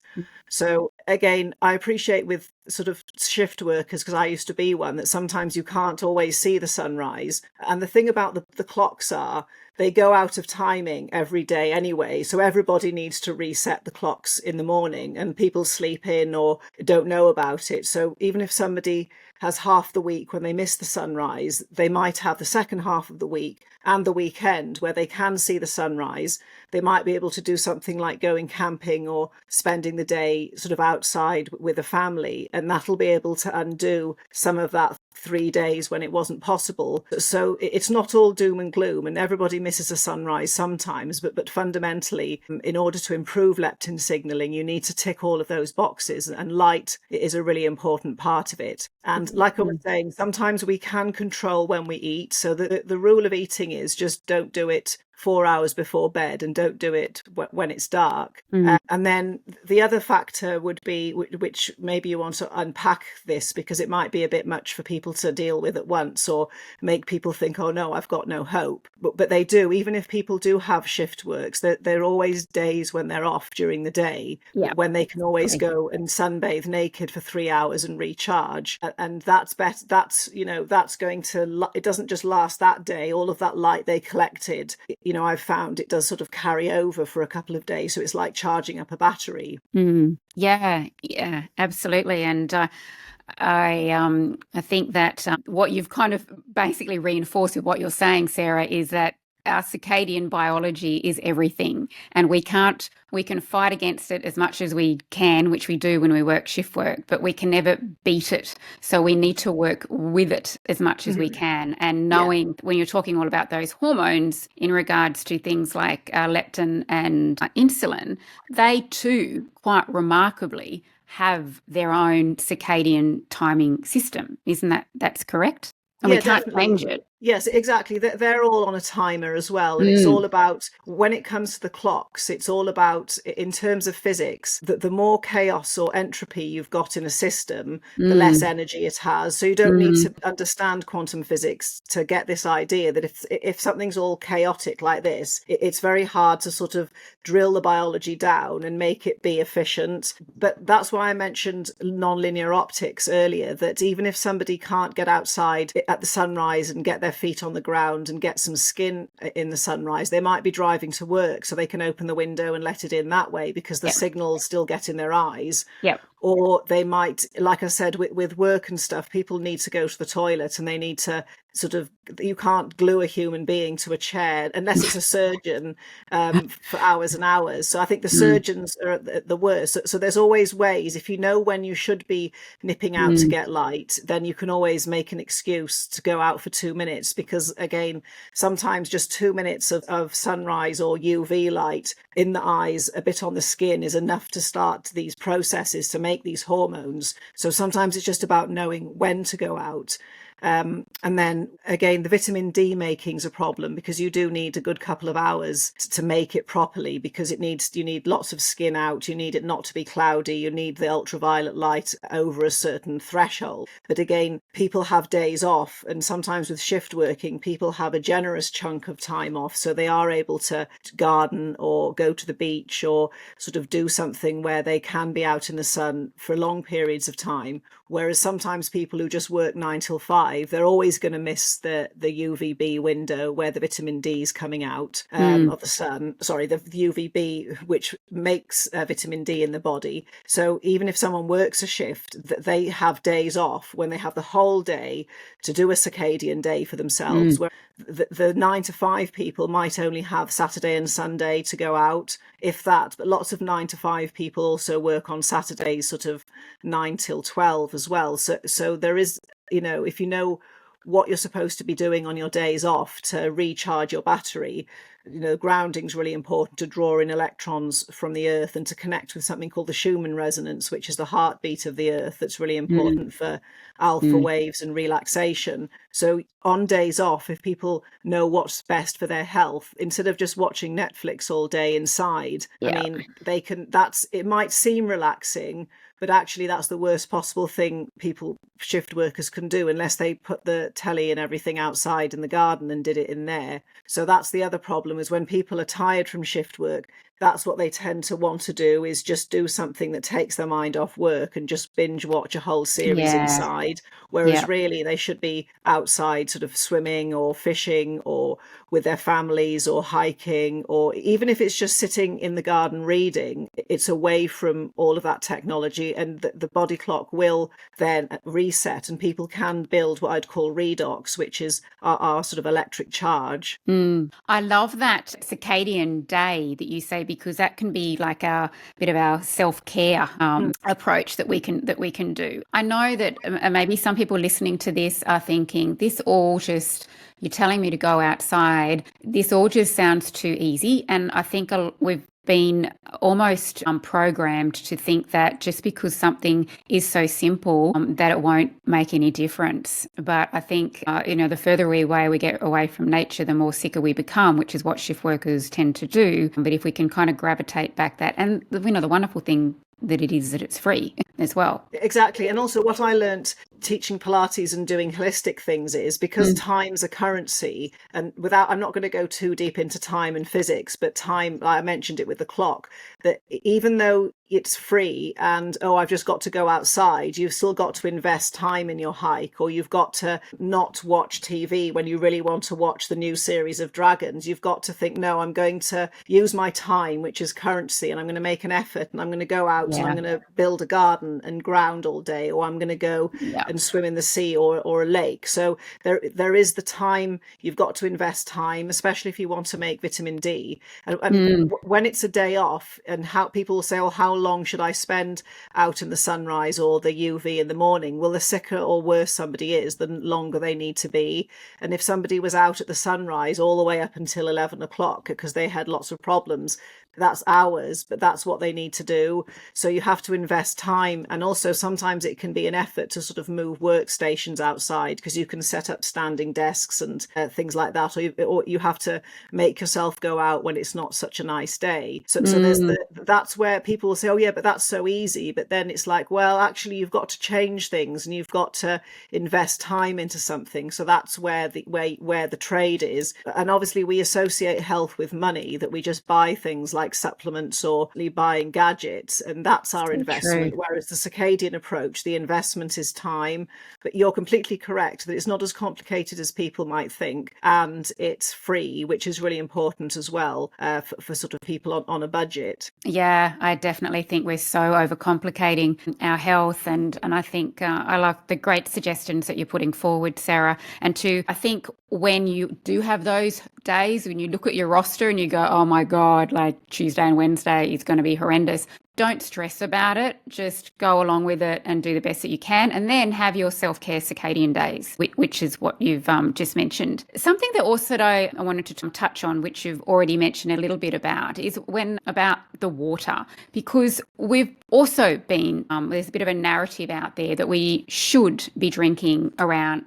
So again, I appreciate with sort of shift workers, because I used to be one, that sometimes you can't always see the sunrise. And the thing about the clocks are, they go out of timing every day anyway. So everybody needs to reset the clocks in the morning, and people sleep in or don't know about it. So even if somebody has half the week when they miss the sunrise, they might have the second half of the week and the weekend where they can see the sunrise. They might be able to do something like going camping or spending the day sort of outside with a family, and that'll be able to undo some of that 3 days when it wasn't possible. So it's not all doom and gloom, and everybody misses a sunrise sometimes, but fundamentally, in order to improve leptin signaling, you need to tick all of those boxes, and light is a really important part of it. And like I was saying, sometimes we can control when we eat. So the rule of eating is just don't do it 4 hours before bed, and don't do it when it's dark. And then the other factor would be, which maybe you want to unpack this, because it might be a bit much for people to deal with at once, or make people think, oh no, I've got no hope. But they do, even if people do have shift works, there are always days when they're off during the day, when they can always go and sunbathe naked for 3 hours and recharge. And that's better. That's going to, it doesn't just last that day. All of that light they collected, I've found it does sort of carry over for a couple of days. So it's like charging up a battery. Yeah, absolutely. And I think that what you've kind of basically reinforced with what you're saying, Sarah, is that our circadian biology is everything, and we can fight against it as much as we can, which we do when we work shift work, but we can never beat it. So we need to work with it as much as we can. And knowing when you're talking all about those hormones in regards to things like leptin and insulin, they too quite remarkably have their own circadian timing system. Isn't that's correct? And we can't change it. Yes, exactly. They're all on a timer as well. And it's Mm, all about, when it comes to the clocks, it's all about, in terms of physics, that the more chaos or entropy you've got in a system, the less mm, energy it has. So you don't need mm, to understand quantum physics to get this idea that if something's all chaotic like this, it's very hard to sort of drill the biology down and make it be efficient. But that's why I mentioned nonlinear optics earlier, that even if somebody can't get outside at the sunrise and get their feet on the ground and get some skin in the sunrise, they might be driving to work, so they can open the window and let it in that way because the yep, signals still get in their eyes. yep, Or they might, like I said, with work and stuff, people need to go to the toilet and they need to sort of, you can't glue a human being to a chair unless it's a surgeon, for hours and hours. So I think the mm, surgeons are at the worst. So there's always ways. If you know when you should be nipping out to mm, get light, then you can always make an excuse to go out for 2 minutes, because again, sometimes just 2 minutes of sunrise or UV light in the eyes, a bit on the skin, is enough to start these processes to make these hormones. So sometimes it's just about knowing when to go out. And then again, the vitamin D making is a problem, because you do need a good couple of hours to make it properly, because you need lots of skin out, you need it not to be cloudy, you need the ultraviolet light over a certain threshold. But again, people have days off, and sometimes with shift working, people have a generous chunk of time off, so they are able to garden or go to the beach or sort of do something where they can be out in the sun for long periods of time. Whereas sometimes people who just work 9 till 5, they're always going to miss the UVB window where the vitamin D is coming out mm, of the sun. Sorry, the UVB, which makes vitamin D in the body. So even if someone works a shift, they have days off when they have the whole day to do a circadian day for themselves. mm, Where the 9 to 5 people might only have Saturday and Sunday to go out, if that. But lots of 9 to 5 people also work on Saturdays, sort of 9 till 12 as well. So there is, if you know what you're supposed to be doing on your days off to recharge your battery, grounding is really important, to draw in electrons from the earth and to connect with something called the Schumann resonance, which is the heartbeat of the earth. That's really mm, important for alpha mm, waves and relaxation. So on days off, if people know what's best for their health, instead of just watching Netflix all day inside, I yeah, mean, it might seem relaxing, but actually that's the worst possible thing shift workers can do, unless they put the telly and everything outside in the garden and did it in there. So that's the other problem, is when people are tired from shift work, that's what they tend to want to do, is just do something that takes their mind off work and just binge watch a whole series yeah, inside. Whereas yeah. really they should be outside, sort of swimming or fishing or with their families or hiking, or even if it's just sitting in the garden reading, it's away from all of that technology, and the body clock will then reset, and people can build what I'd call redox, which is our sort of electric charge. Mm. I love that circadian day that you say, because that can be like our bit of our self-care approach that we can do. I know that maybe some people listening to this are thinking, this all just, you're telling me to go outside. This all just sounds too easy. And I think we've been almost programmed to think that just because something is so simple, that it won't make any difference. But I think, the further away we get away from nature, the more sicker we become, which is what shift workers tend to do. But if we can kind of gravitate back that, and the wonderful thing that it is that it's free as well. Exactly. And also what I learnt teaching Pilates and doing holistic things is, because time's a currency, and I'm not going to go too deep into time and physics, but time, I mentioned it with the clock, that even though it's free and, I've just got to go outside, you've still got to invest time in your hike, or you've got to not watch TV when you really want to watch the new series of Dragons. You've got to think, no, I'm going to use my time, which is currency, and I'm going to make an effort, and I'm going to go out and I'm going to build a garden and ground all day, or I'm going to go and swim in the sea or a lake. So there is the time. You've got to invest time, especially if you want to make vitamin D. And when it's a day off, and how people say, how long should I spend out in the sunrise or the UV in the morning? Well, the sicker or worse somebody is, the longer they need to be. And if somebody was out at the sunrise all the way up until 11 o'clock because they had lots of problems, that's hours, but that's what they need to do. So you have to invest time. And also sometimes it can be an effort to sort of move workstations outside, because you can set up standing desks and things like that. Or you have to make yourself go out when it's not such a nice day. So there's that's where people will say, oh yeah, but that's so easy. But then it's like, well, actually you've got to change things and you've got to invest time into something. So that's where the trade is. And obviously we associate health with money, that we just buy things like supplements or buying gadgets, and that's our investment. True. Whereas the circadian approach, the investment is time. But you're completely correct that it's not as complicated as people might think, and it's free, which is really important as well for sort of people on a budget. Yeah, I definitely think we're so overcomplicating our health, and I think I love the great suggestions that you're putting forward, Sarah. And I think when you do have those days when you look at your roster and you go, oh my God, like Tuesday and Wednesday is going to be horrendous, don't stress about it. Just go along with it and do the best that you can. And then have your self-care circadian days, which is what you've just mentioned. Something that also I wanted to touch on, which you've already mentioned a little bit about, is about the water. Because we've also been, there's a bit of a narrative out there that we should be drinking around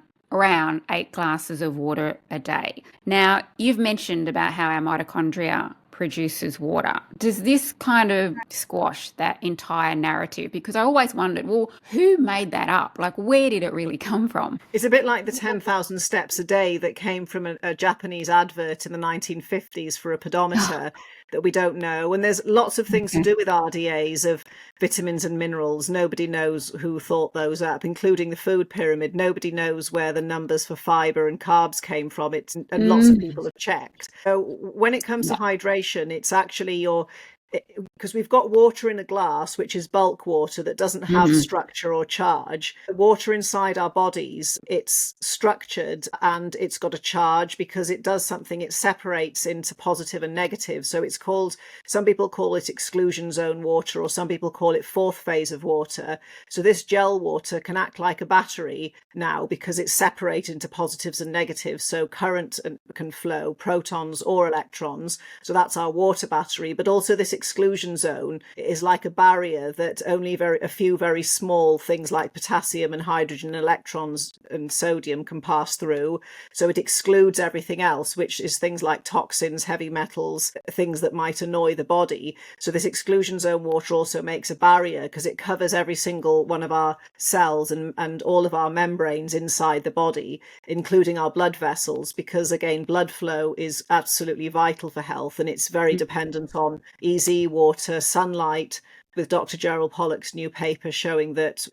8 glasses of water a day. Now, you've mentioned about how our mitochondria produces water. Does this kind of squash that entire narrative? Because I always wondered, well, who made that up? Like, where did it really come from? It's a bit like the 10,000 steps a day that came from a Japanese advert in the 1950s for a pedometer that we don't know. And there's lots of things to do with RDAs of vitamins and minerals. Nobody knows who thought those up, including the food pyramid. Nobody knows where the numbers for fiber and carbs came from. And lots of people have checked. So when it comes to hydration, it's actually because we've got water in a glass, which is bulk water that doesn't have structure or charge. The water inside our bodies, it's structured and it's got a charge because it does something. It separates into positive and negative. So it's called, some people call it exclusion zone water, or some people call it fourth phase of water. So this gel water can act like a battery now because it's separated into positives and negatives. So current can flow, protons or electrons. So that's our water battery. But also this exclusion zone is like a barrier that only a few very small things like potassium and hydrogen, electrons and sodium can pass through. So it excludes everything else, which is things like toxins, heavy metals, things that might annoy the body. So this exclusion zone water also makes a barrier because it covers every single one of our cells and all of our membranes inside the body, including our blood vessels, because again, blood flow is absolutely vital for health, and it's very dependent on easy water, sunlight, with Dr. Gerald Pollack's new paper showing that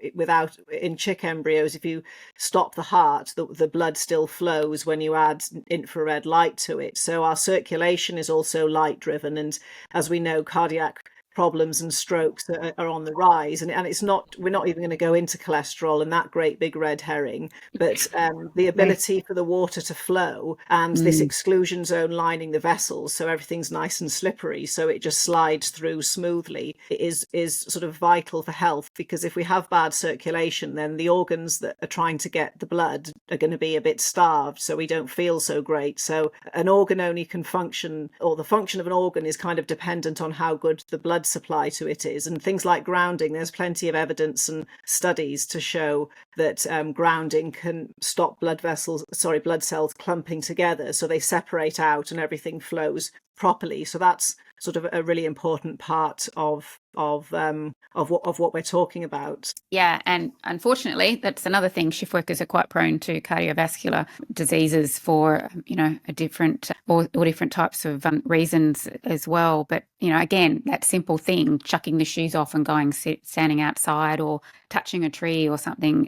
in chick embryos, if you stop the heart, the blood still flows when you add infrared light to it. So our circulation is also light driven. And as we know, cardiac problems and strokes are on the rise, and it's not, we're not even going to go into cholesterol and that great big red herring, but the ability for the water to flow and this exclusion zone lining the vessels so everything's nice and slippery so it just slides through smoothly is sort of vital for health. Because if we have bad circulation, then the organs that are trying to get the blood are going to be a bit starved, so we don't feel so great. So an organ only can function, or the function of an organ is kind of dependent on how good the blood supply to it is. And things like grounding, there's plenty of evidence and studies to show that grounding can stop blood cells clumping together, so they separate out and everything flows properly. So that's sort of a really important part of what we're talking about. Yeah, and unfortunately, that's another thing. Shift workers are quite prone to cardiovascular diseases for different types of reasons as well. But again, that simple thing, chucking the shoes off and standing outside or touching a tree or something,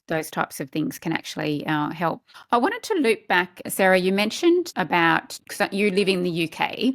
those types of things can actually help. I wanted to loop back, Sarah. You mentioned about, because you live in the UK,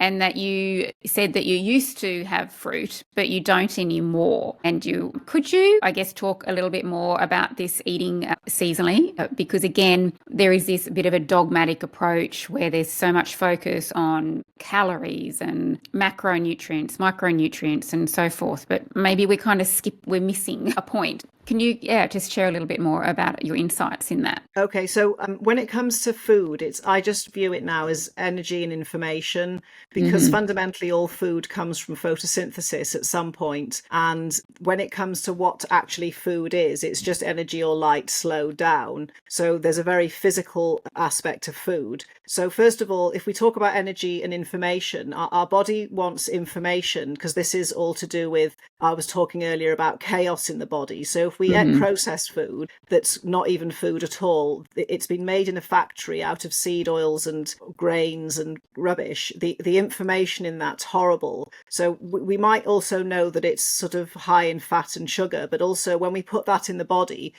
and that you said that you used to have fruit, but you don't anymore. And could you, I guess, talk a little bit more about this eating seasonally? Because again, there is this bit of a dogmatic approach where there's so much focus on calories and macronutrients, micronutrients and so forth. But maybe we kind of we're missing a point. Can you, just share a little bit more about your insights in that? Okay, so when it comes to food, I just view it now as energy and information, because fundamentally all food comes from photosynthesis at some point. And when it comes to what actually food is, it's just energy or light slowed down. So there's a very physical aspect of food. So first of all, if we talk about energy and information, our body wants information, because this is all to do with, I was talking earlier about chaos in the body. So if we eat processed food that's not even food at all, it's been made in a factory out of seed oils and grains and rubbish, the information in that's horrible. So we might also know that it's sort of high in fat and sugar, but also when we put that in the body,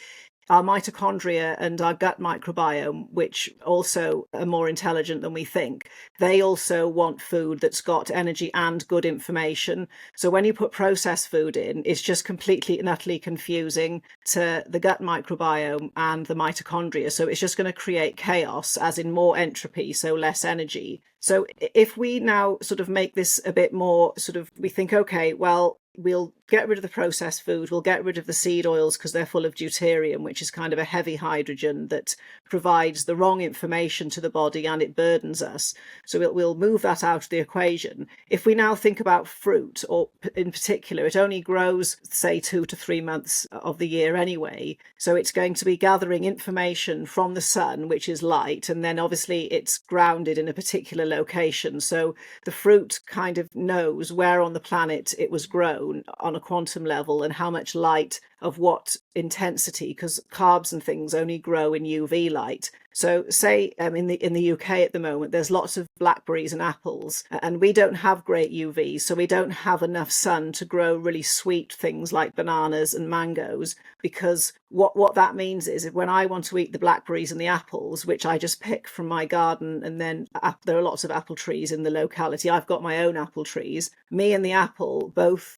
our mitochondria and our gut microbiome, which also are more intelligent than we think, they also want food that's got energy and good information. So when you put processed food in, it's just completely and utterly confusing to the gut microbiome and the mitochondria. So it's just going to create chaos, as in more entropy, so less energy. So if we now sort of make this a bit more sort of, we think, okay, well, we'll get rid of the processed food, we'll get rid of the seed oils because they're full of deuterium, which is kind of a heavy hydrogen that provides the wrong information to the body and it burdens us. So we'll move that out of the equation. If we now think about fruit, or in particular, it only grows, say, 2 to 3 months of the year anyway. So it's going to be gathering information from the sun, which is light, and then obviously it's grounded in a particular location. So the fruit kind of knows where on the planet it was grown on a quantum level and how much light of what intensity, because carbs and things only grow in UV light. So say in the UK at the moment, there's lots of blackberries and apples, and we don't have great UV, so we don't have enough sun to grow really sweet things like bananas and mangoes, because what that means is, if when I want to eat the blackberries and the apples, which I just pick from my garden, and then there are lots of apple trees in the locality, I've got my own apple trees, me and the apple both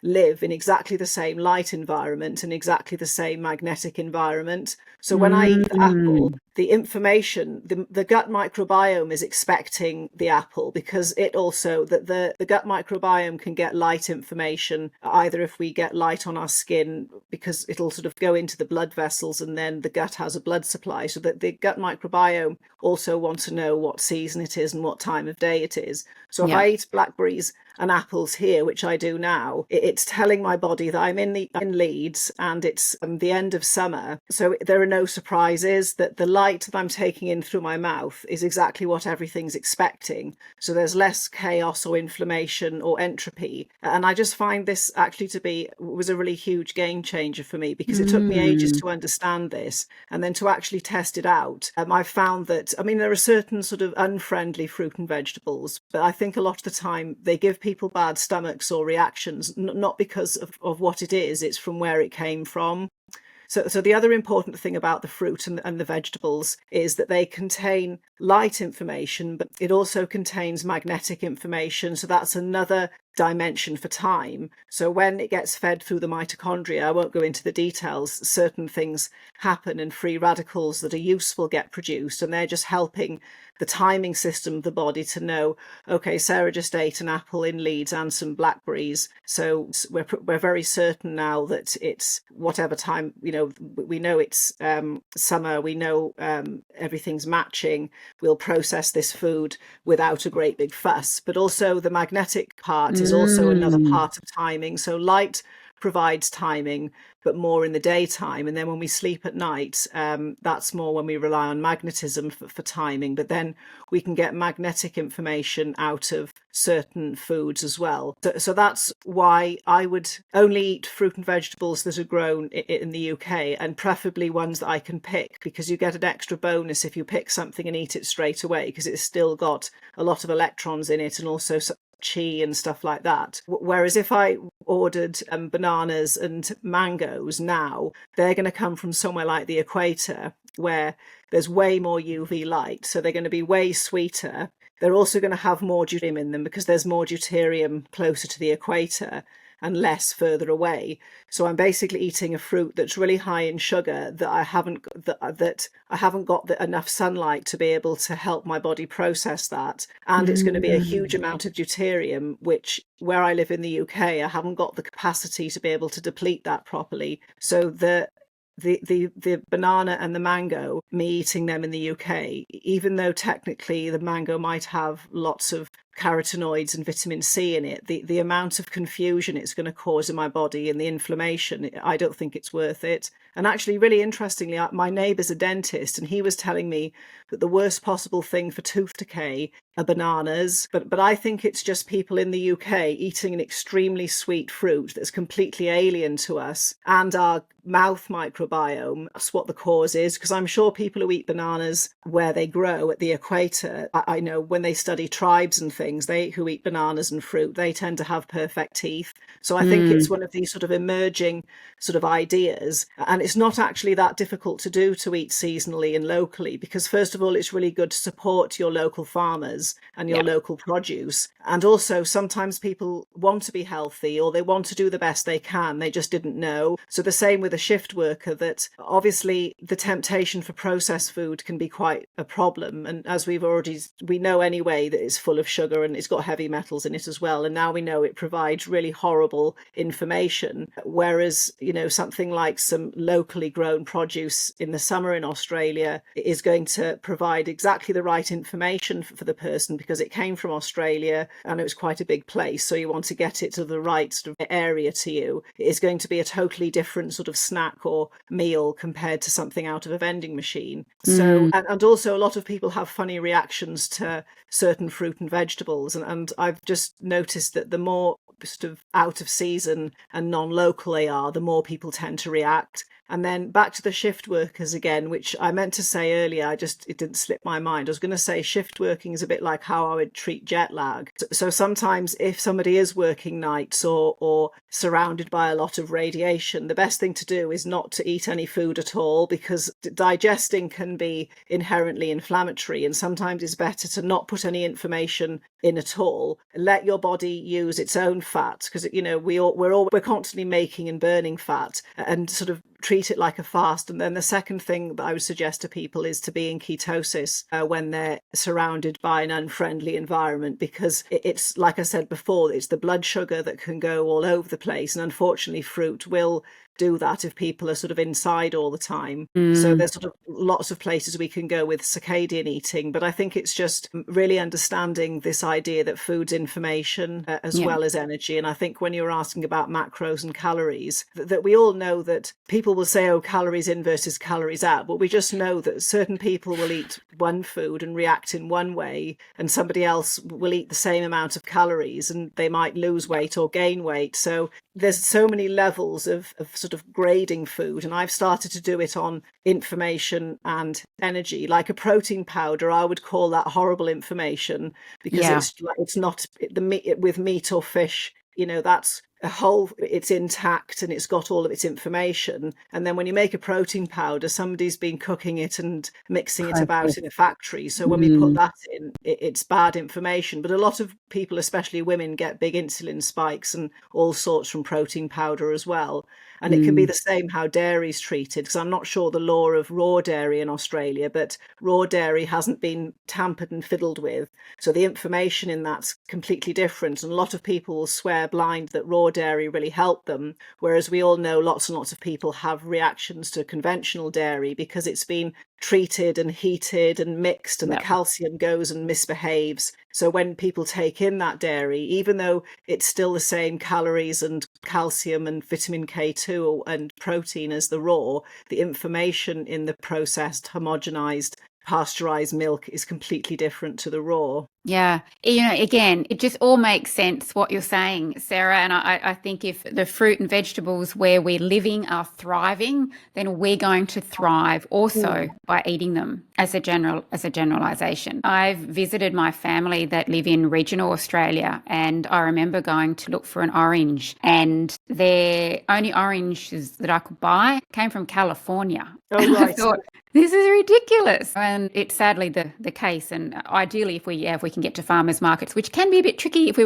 live in exactly the same light environment and exactly the same magnetic environment. So when I eat the apple, the information, the gut microbiome is expecting the apple, because it also, the gut microbiome can get light information, either if we get light on our skin, because it'll sort of go into the blood vessels, and then the gut has a blood supply, so that the gut microbiome also wants to know what season it is and what time of day it is. So if I eat blackberries and apples here, which I do now, it's telling my body that I'm in Leeds and it's the end of summer. So there are no surprises, that the light that I'm taking in through my mouth is exactly what everything's expecting. So there's less chaos or inflammation or entropy. And I just find this actually was a really huge game changer for me, because it took me ages to understand this. And then to actually test it out, I found that, I mean, there are certain sort of unfriendly fruit and vegetables, but I think a lot of the time they give people bad stomachs or reactions, not because of what it is, it's from where it came from. So the other important thing about the fruit and the vegetables is that they contain light information, but it also contains magnetic information. So that's another dimension for time. So when it gets fed through the mitochondria, I won't go into the details, certain things happen and free radicals that are useful get produced, and they're just helping the timing system of the body to know, okay, Sarah just ate an apple in Leeds and some blackberries, so we're very certain now that it's whatever time, we know it's summer, we know everything's matching, we'll process this food without a great big fuss. But also the magnetic part is also another part of timing. So light provides timing, but more in the daytime. And then when we sleep at night, that's more when we rely on magnetism for timing. But then we can get magnetic information out of certain foods as well. So that's why I would only eat fruit and vegetables that are grown in the UK, and preferably ones that I can pick, because you get an extra bonus if you pick something and eat it straight away, because it's still got a lot of electrons in it and also chi and stuff like that. Whereas if I ordered bananas and mangoes now, they're going to come from somewhere like the equator, where there's way more UV light, so they're going to be way sweeter. They're also going to have more deuterium in them, because there's more deuterium closer to the equator. and less further away. So I'm basically eating a fruit that's really high in sugar that I haven't got enough sunlight to be able to help my body process that. And it's going to be a huge amount of deuterium, which where I live in the UK, I haven't got the capacity to be able to deplete that properly. So the banana and the mango, me eating them in the UK, even though technically the mango might have lots of carotenoids and vitamin C in it, the amount of confusion it's going to cause in my body and the inflammation, I don't think it's worth it. And actually, really interestingly, my neighbour's a dentist, and he was telling me that the worst possible thing for tooth decay are bananas. But I think it's just people in the UK eating an extremely sweet fruit that's completely alien to us and our mouth microbiome. That's what the cause is, because I'm sure people who eat bananas where they grow at the equator, I know when they study tribes and things, who eat bananas and fruit, they tend to have perfect teeth. So I think it's one of these sort of emerging sort of ideas. And it's not actually that difficult to do, to eat seasonally and locally, because first of all, it's really good to support your local farmers and your local produce. And also sometimes people want to be healthy, or they want to do the best they can. They just didn't know. So the same with a shift worker, that obviously the temptation for processed food can be quite a problem. And as we know anyway that it's full of sugar and it's got heavy metals in it as well. And now we know it provides really horrible information. Whereas, something like some locally grown produce in the summer in Australia is going to provide exactly the right information for the person, because it came from Australia and it was quite a big place. So you want to get it to the right sort of area to you. It is going to be a totally different sort of snack or meal compared to something out of a vending machine. So, and also a lot of people have funny reactions to certain fruit and vegetables. And I've just noticed that the more sort of out of season and non-local they are, the more people tend to react. And then back to the shift workers again, which I meant to say earlier, it didn't slip my mind. I was going to say shift working is a bit like how I would treat jet lag. So sometimes if somebody is working nights or surrounded by a lot of radiation, the best thing to do is not to eat any food at all, because digesting can be inherently inflammatory, and sometimes it's better to not put any information in at all. Let your body use its own fat, because we're constantly making and burning fat, and sort of treat it like a fast. And then the second thing that I would suggest to people is to be in ketosis when they're surrounded by an unfriendly environment, because it's, like I said before, it's the blood sugar that can go all over the place. And unfortunately, fruit will do that if people are sort of inside all the time. So there's sort of lots of places we can go with circadian eating, but I think it's just really understanding this idea that food's information as well as energy. And I think when you're asking about macros and calories, that we all know that people will say, calories in versus calories out, but we just know that certain people will eat one food and react in one way, and somebody else will eat the same amount of calories and they might lose weight or gain weight. So there's so many levels of sort of grading food, and I've started to do it on information and energy. Like a protein powder, I would call that horrible information, because it's not with meat or fish. That's a whole, it's intact and it's got all of its information. And then when you make a protein powder, somebody's been cooking it and mixing it about in a factory. So when we put that in, it's bad information. But a lot of people, especially women, get big insulin spikes and all sorts from protein powder as well. And it can be the same how dairy is treated, because I'm not sure the law of raw dairy in Australia, but raw dairy hasn't been tampered and fiddled with. So the information in that's completely different. And a lot of people will swear blind that raw dairy really helped them, whereas we all know lots and lots of people have reactions to conventional dairy because it's been treated and heated and mixed, and the calcium goes and misbehaves. So when people take in that dairy, even though it's still the same calories and calcium and vitamin K2 and protein as the raw, the information in the processed, homogenized, pasteurized milk is completely different to the raw. Yeah. Again, it just all makes sense what you're saying, Sarah. And I think if the fruit and vegetables where we're living are thriving, then we're going to thrive also by eating them as a generalization. I've visited my family that live in regional Australia, and I remember going to look for an orange, and the only oranges that I could buy came from California. Oh, right. I thought, this is ridiculous. And it's sadly the case. And ideally, if we can get to farmers markets, which can be a bit tricky if we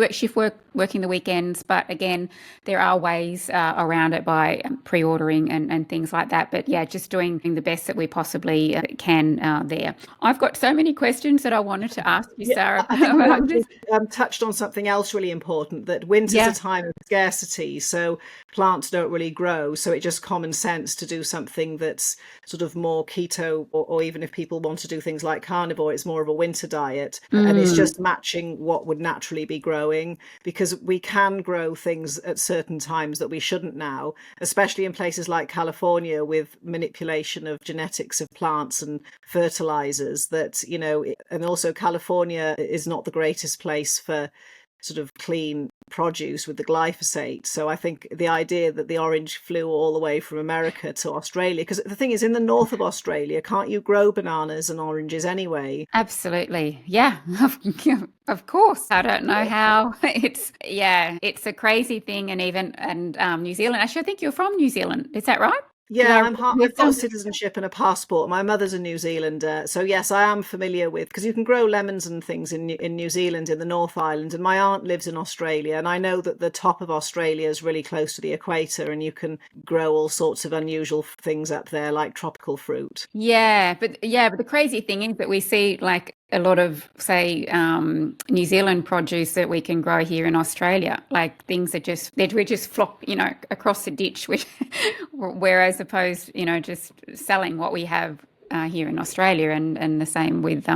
working the weekends. But again, there are ways around it by pre-ordering and things like that. But yeah, just doing the best that we possibly can there. I've got so many questions that I wanted to ask you, Sarah. I think you actually touched on something else really important, that winter's a time of scarcity, so plants don't really grow. So it's just common sense to do something that's sort of more keto, or even if people want to do things like carnivore, it's more of a winter diet. And it's just matching what would naturally be growing, because we can grow things at certain times that we shouldn't now, especially in places like California with manipulation of genetics of plants and fertilizers that, you know, and also California is not the greatest place for sort of clean produce with the glyphosate. So I think the idea that the orange flew all the way from America to Australia, because the thing is, in the north of Australia, can't you grow bananas and oranges anyway? Absolutely. Yeah, of course. I don't know how. It's a crazy thing. And New Zealand, actually, I think you're from New Zealand. Is that right? Yeah, I've got citizenship and a passport. My mother's a New Zealander. So yes, I am familiar with, because you can grow lemons and things in New Zealand, in the North Island. And my aunt lives in Australia. And I know that the top of Australia is really close to the equator, and you can grow all sorts of unusual things up there, like tropical fruit. But the crazy thing is that we see like a lot of, say, New Zealand produce that we can grow here in Australia. Like things we just flop, across the ditch, whereas opposed, just selling what we have here in Australia, and the same with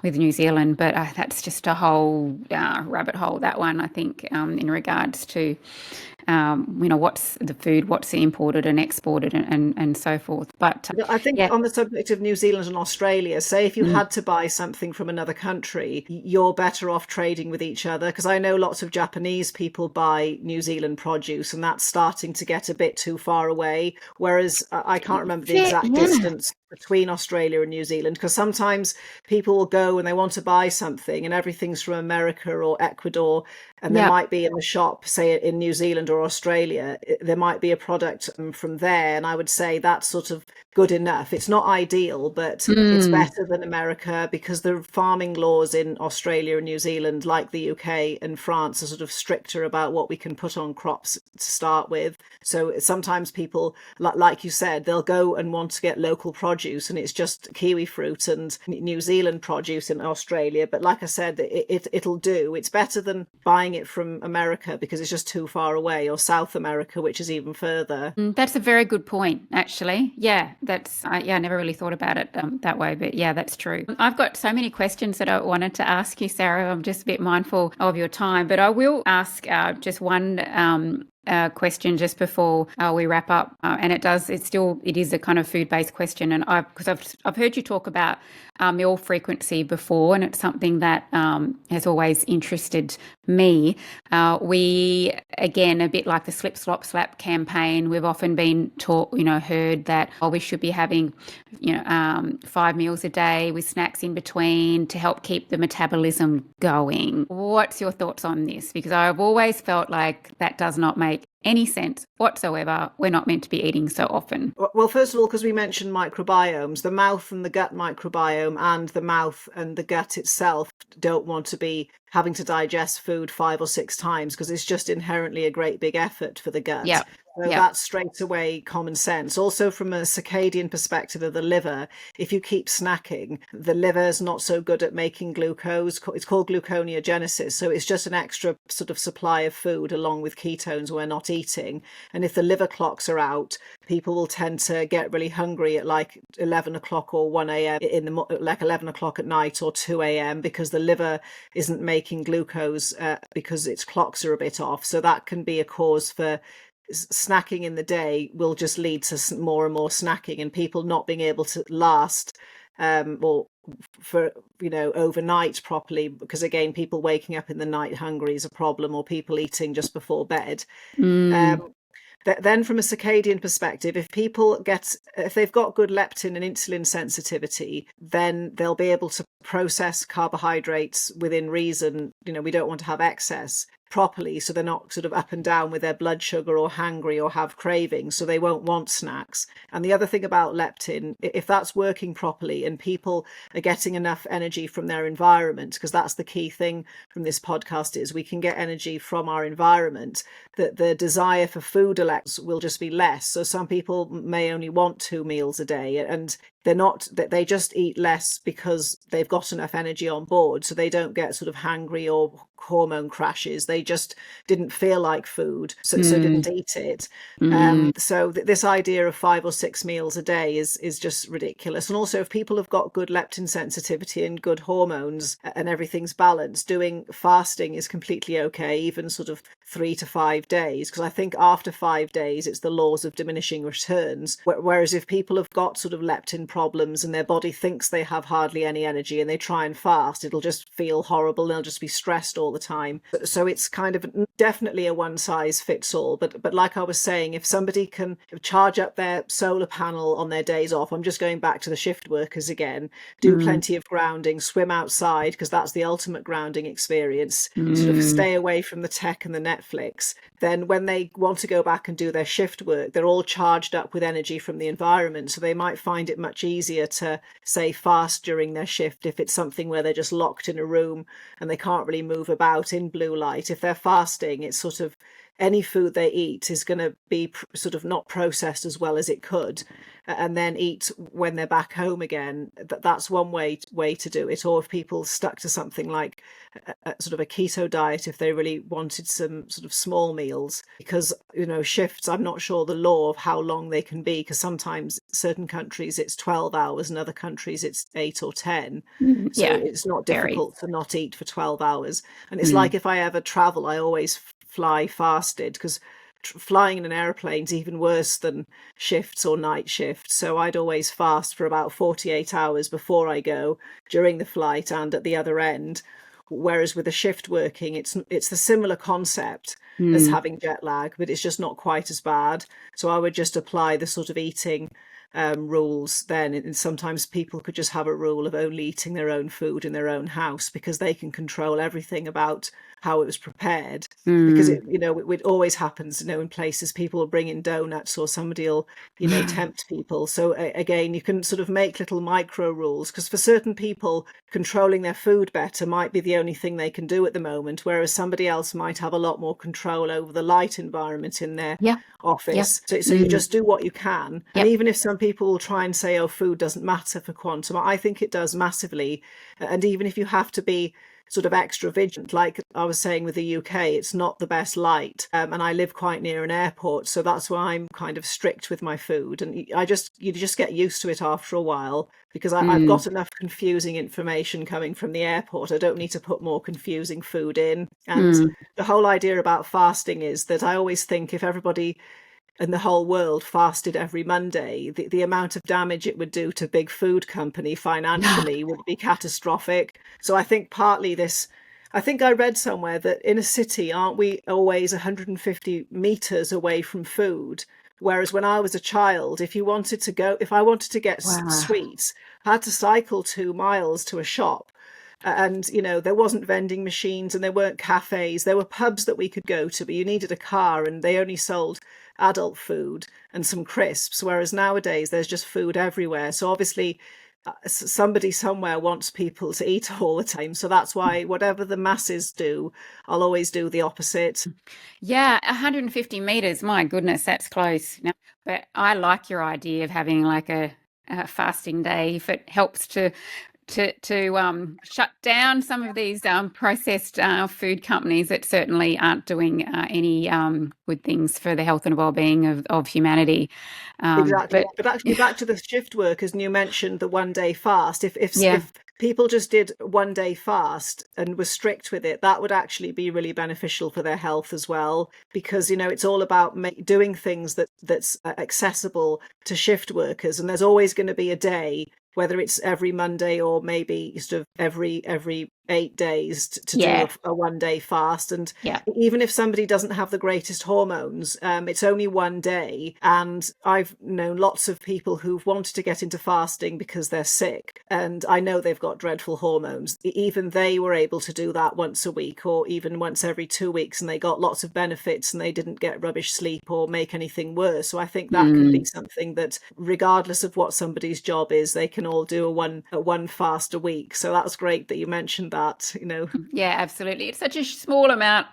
New Zealand. But that's just a whole rabbit hole, that one, I think, in regards to what's the food, what's imported and exported, and so forth. But I think on the subject of New Zealand and Australia, say if you had to buy something from another country, you're better off trading with each other, because I know lots of Japanese people buy New Zealand produce, and that's starting to get a bit too far away. Whereas I can't remember the exact distance between Australia and New Zealand, because sometimes people will go and they want to buy something and everything's from America or Ecuador, and there might be in the shop, say in New Zealand or Australia, there might be a product from there, and I would say that's sort of good enough. It's not ideal, but it's better than America, because the farming laws in Australia and New Zealand, like the UK and France, are sort of stricter about what we can put on crops to start with. So sometimes people, like you said, they'll go and want to get local produce, and it's just kiwi fruit and New Zealand produce in Australia. But like I said, it'll do. It's better than buying it from America, because it's just too far away, or South America, which is even further. That's a very good point, actually. Yeah, I never really thought about it that way, but yeah, that's true. I've got so many questions that I wanted to ask you, Sarah. I'm just a bit mindful of your time, but I will ask just one question just before we wrap up, and it is a kind of food-based question, and I've heard you talk about meal frequency before, and it's something that has always interested me. We, again, a bit like the Slip Slop Slap campaign, we've often been heard that we should be having 5 meals a day with snacks in between to help keep the metabolism going. What's your thoughts on this? Because I've always felt like that does not make any sense whatsoever. We're not meant to be eating so often. Well, first of all, because we mentioned microbiomes, the mouth and the gut microbiome and the mouth and the gut itself don't want to be having to digest food 5 or 6 times, because it's just inherently a great big effort for the gut. Yeah. So that's straight away common sense. Also, from a circadian perspective of the liver, if you keep snacking, the liver's not so good at making glucose. It's called gluconeogenesis. So it's just an extra sort of supply of food along with ketones we're not eating. And if the liver clocks are out, people will tend to get really hungry at like 11 o'clock or 1 a.m. Like 11 o'clock at night or 2 a.m. because the liver isn't making glucose because its clocks are a bit off. So that can be a cause for snacking in the day, will just lead to more and more snacking, and people not being able to last or for overnight properly, because again, people waking up in the night hungry is a problem, or people eating just before bed. Then from a circadian perspective, if they've got good leptin and insulin sensitivity, then they'll be able to process carbohydrates within reason. We don't want to have excess. properly, so they're not sort of up and down with their blood sugar or hangry or have cravings, so they won't want snacks. And the other thing about leptin, if that's working properly and people are getting enough energy from their environment, because that's the key thing from this podcast, is we can get energy from our environment, that the desire for food will just be less. So some people may only want 2 meals a day, and they just eat less because they've got enough energy on board, so they don't get sort of hangry or hormone crashes. They just didn't feel like food, so didn't eat it. So this idea of 5 or 6 meals a day is just ridiculous. And also, if people have got good leptin sensitivity and good hormones and everything's balanced, doing fasting is completely okay, even sort of 3 to 5 days, because I think after 5 days it's the laws of diminishing returns. Whereas if people have got sort of leptin problems and their body thinks they have hardly any energy and they try and fast, it'll just feel horrible. They'll just be stressed all the time. So it's kind of definitely a one size fits all. But like I was saying, if somebody can charge up their solar panel on their days off, I'm just going back to the shift workers again, do plenty of grounding, swim outside, because that's the ultimate grounding experience, sort of stay away from the tech and the Netflix, then when they want to go back and do their shift work, they're all charged up with energy from the environment. So they might find it much easier to, say, fast during their shift if it's something where they're just locked in a room and they can't really move about in blue light. If they're fasting, it's sort of any food they eat is going to be sort of not processed as well as it could, and then eat when they're back home again. That's one way to do it. Or if people stuck to something like a sort of a keto diet, if they really wanted some sort of small meals, because shifts, I'm not sure the law of how long they can be, because sometimes certain countries it's 12 hours and other countries it's 8 or 10. So it's not difficult to not eat for 12 hours. And it's like, if I ever travel, I always fly fasted, because flying in an airplane is even worse than shifts or night shifts. So I'd always fast for about 48 hours before I go, during the flight and at the other end. Whereas with the shift working, it's the similar concept as having jet lag, but it's just not quite as bad. So I would just apply the sort of eating rules then, and sometimes people could just have a rule of only eating their own food in their own house, because they can control everything about how it was prepared. Because it always happens, in places people will bring in donuts, or somebody will tempt people. So again, you can sort of make little micro rules, because for certain people, controlling their food better might be the only thing they can do at the moment, whereas somebody else might have a lot more control over the light environment in their office. So you just do what you can. And even if some people will try and say, oh, food doesn't matter for quantum, I think it does massively. And even if you have to be sort of extra vigilant, like I was saying with the UK, it's not the best light, and I live quite near an airport, so that's why I'm kind of strict with my food. And you just get used to it after a while, because I've got enough confusing information coming from the airport. I don't need to put more confusing food in. And the whole idea about fasting is that I always think if everybody in the whole world fasted every Monday, the amount of damage it would do to big food company financially would be catastrophic. So I think partly I think I read somewhere that in a city, aren't we always 150 meters away from food? Whereas when I was a child, if I wanted to get sweets, I had to cycle 2 miles to a shop. And, there wasn't vending machines and there weren't cafes. There were pubs that we could go to, but you needed a car, and they only sold adult food and some crisps. Whereas nowadays there's just food everywhere. So obviously somebody somewhere wants people to eat all the time. So that's why whatever the masses do, I'll always do the opposite. Yeah, 150 meters. My goodness, that's close. But I like your idea of having like a fasting day, if it helps to shut down some of these processed food companies that certainly aren't doing any good things for the health and well-being of humanity. Exactly. But actually, back to the shift workers, and you mentioned the 1 day fast. If people just did 1 day fast and were strict with it, that would actually be really beneficial for their health as well, because it's all about doing things that's accessible to shift workers. And there's always going to be a day, whether it's every Monday or maybe sort of every 8 days to Yeah. do a 1-day fast. And Yeah. even if somebody doesn't have the greatest hormones, it's only 1 day. And I've known lots of people who've wanted to get into fasting because they're sick. And I know they've got dreadful hormones. Even they were able to do that once a week or even once every 2 weeks. And they got lots of benefits and they didn't get rubbish sleep or make anything worse. So I think that can be something that, regardless of what somebody's job is, they can all do a one fast a week. So that's great that you mentioned that, you know. Yeah, absolutely. It's such a small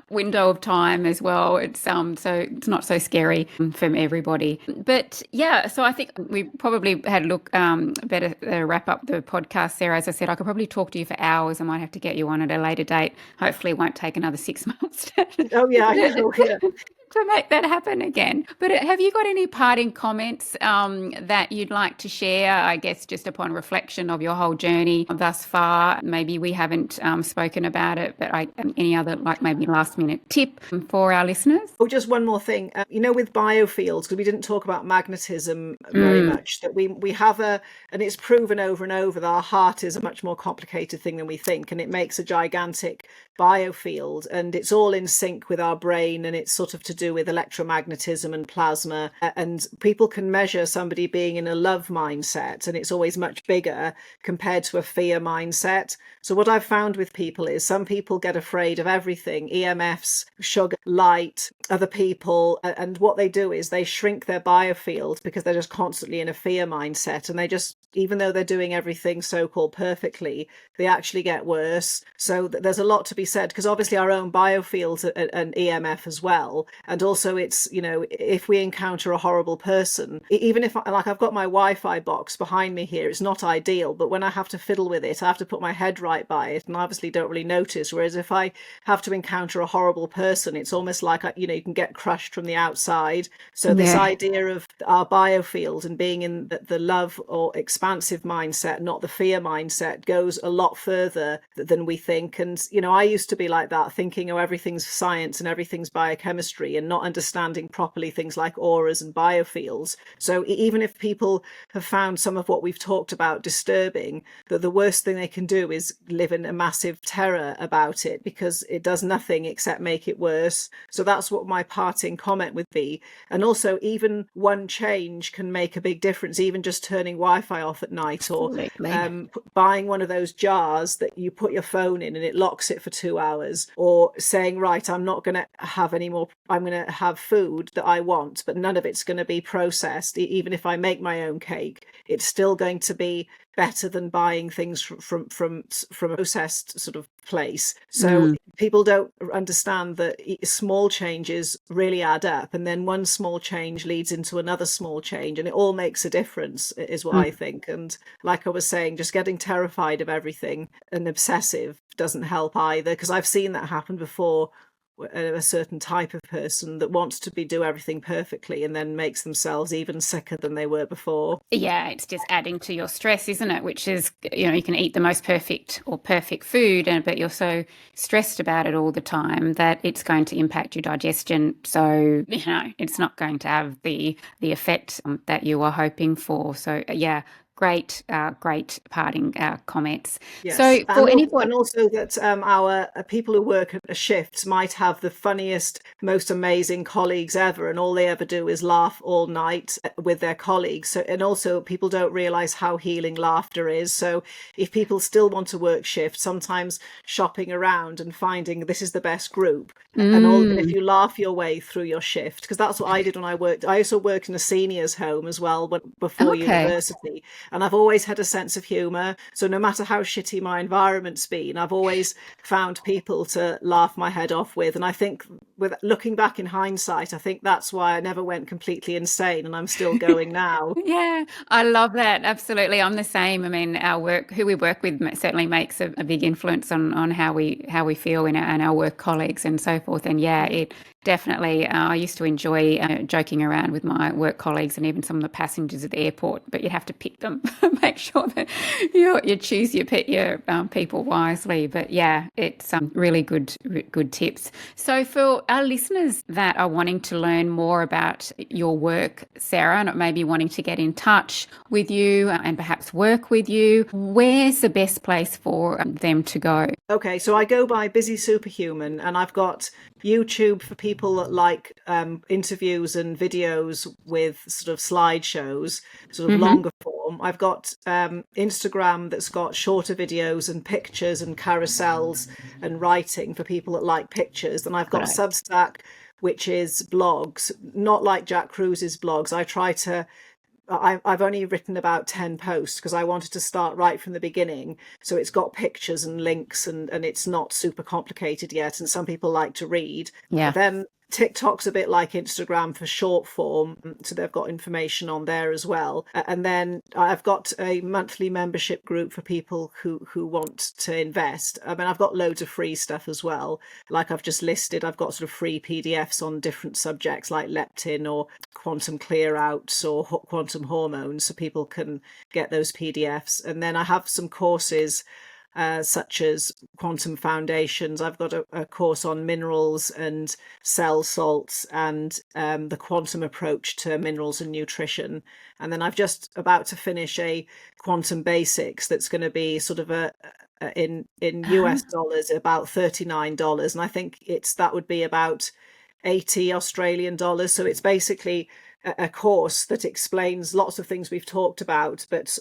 window of time as well. It's so it's not so scary from everybody. But yeah, so I think we probably had a look better wrap up the podcast, Sarah. As I said, I could probably talk to you for hours. I might have to get you on at a later date. Hopefully it won't take another 6 months. Oh yeah, I know. Yeah. To make that happen again. But have you got any parting comments that you'd like to share, I guess, just upon reflection of your whole journey thus far? Maybe we haven't spoken about it, but any other, like maybe last minute tip for our listeners? Oh, just one more thing. You know, with biofields, because we didn't talk about magnetism very much, that we have and it's proven over and over that our heart is a much more complicated thing than we think, and it makes a gigantic biofield, and it's all in sync with our brain, and it's sort of to do with electromagnetism and plasma, and people can measure somebody being in a love mindset, and it's always much bigger compared to a fear mindset. So what I've found with people is some people get afraid of everything: EMFs, sugar, light, other people, and what they do is they shrink their biofield because they're just constantly in a fear mindset, and they just, even though they're doing everything so-called perfectly, they actually get worse. So there's a lot to be said, because obviously our own biofield and EMF as well. And also it's, you know, if we encounter a horrible person, even if like I've got my Wi-Fi box behind me here, it's not ideal, but when I have to fiddle with it, I have to put my head right by it and obviously don't really notice. Whereas if I have to encounter a horrible person, it's almost like, you know, you can get crushed from the outside. So this idea of our biofield and being in the love or expansive mindset, not the fear mindset, goes a lot further than we think. And, you know, I used to be like that, thinking, oh, everything's science and everything's biochemistry, and not understanding properly things like auras and biofields. So even if people have found some of what we've talked about disturbing, that the worst thing they can do is live in a massive terror about it, because it does nothing except make it worse. So that's what my parting comment would be. And also, even one change can make a big difference, even just turning Wi-Fi off at night, or buying one of those jars that you put your phone in and it locks it for 2 hours, or saying, right, I'm not going to have any more, I'm going to have food that I want, but none of it's going to be processed. Even if I make my own cake, it's still going to be better than buying things from a processed sort of place. So people don't understand that small changes really add up, and then one small change leads into another small change, and it all makes a difference, is what I think. And like I was saying, just getting terrified of everything and obsessive doesn't help either, because I've seen that happen before. A certain type of person that wants to do everything perfectly and then makes themselves even sicker than they were before. Yeah, it's just adding to your stress, isn't it? Which is, you know, you can eat the most perfect food, but you're so stressed about it all the time that it's going to impact your digestion. So, you know, it's not going to have the effect that you are hoping for. So, yeah. Great parting comments. Yes. So for and also that our people who work at shifts might have the funniest, most amazing colleagues ever, and all they ever do is laugh all night with their colleagues. So, and also people don't realize how healing laughter is. So if people still want to work shifts, sometimes shopping around and finding this is the best group, and if you laugh your way through your shift, because that's what I did when I worked. I also worked in a seniors home as well before university. And I've always had a sense of humour. So no matter how shitty my environment's been, I've always found people to laugh my head off with. And I think, with looking back in hindsight, I think that's why I never went completely insane, and I'm still going now. Yeah, I love that. Absolutely. I'm the same. I mean, who we work with certainly makes a big influence on how we feel and our work colleagues and so forth. And yeah, it definitely, I used to enjoy joking around with my work colleagues and even some of the passengers at the airport, but you have to pick them, make sure that you choose your people wisely. But yeah, it's really good tips. So for our listeners that are wanting to learn more about your work, Sarah, and maybe wanting to get in touch with you and perhaps work with you, where's the best place for them to go? Okay, so I go by Busy Superhuman, and I've got YouTube for people that like interviews and videos with sort of slideshows, sort of longer form. I've got Instagram that's got shorter videos and pictures and carousels and writing for people that like pictures. And I've got Substack, which is blogs, not like Jack Cruise's blogs. I've only written about 10 posts because I wanted to start right from the beginning. So it's got pictures and links and it's not super complicated yet. And some people like to read. Yeah. Then TikTok's a bit like Instagram for short form. So they've got information on there as well. And then I've got a monthly membership group for people who want to invest. I mean, I've got loads of free stuff as well. Like I've just listed, I've got sort of free PDFs on different subjects like leptin or quantum clear outs or quantum hormones, so people can get those PDFs. And then I have some courses such as quantum foundations. I've got a course on minerals and cell salts and the quantum approach to minerals and nutrition. And then I've just about to finish a quantum basics that's going to be sort of in US dollars about $39, and I think that would be about 80 Australian dollars. So it's basically a course that explains lots of things we've talked about, but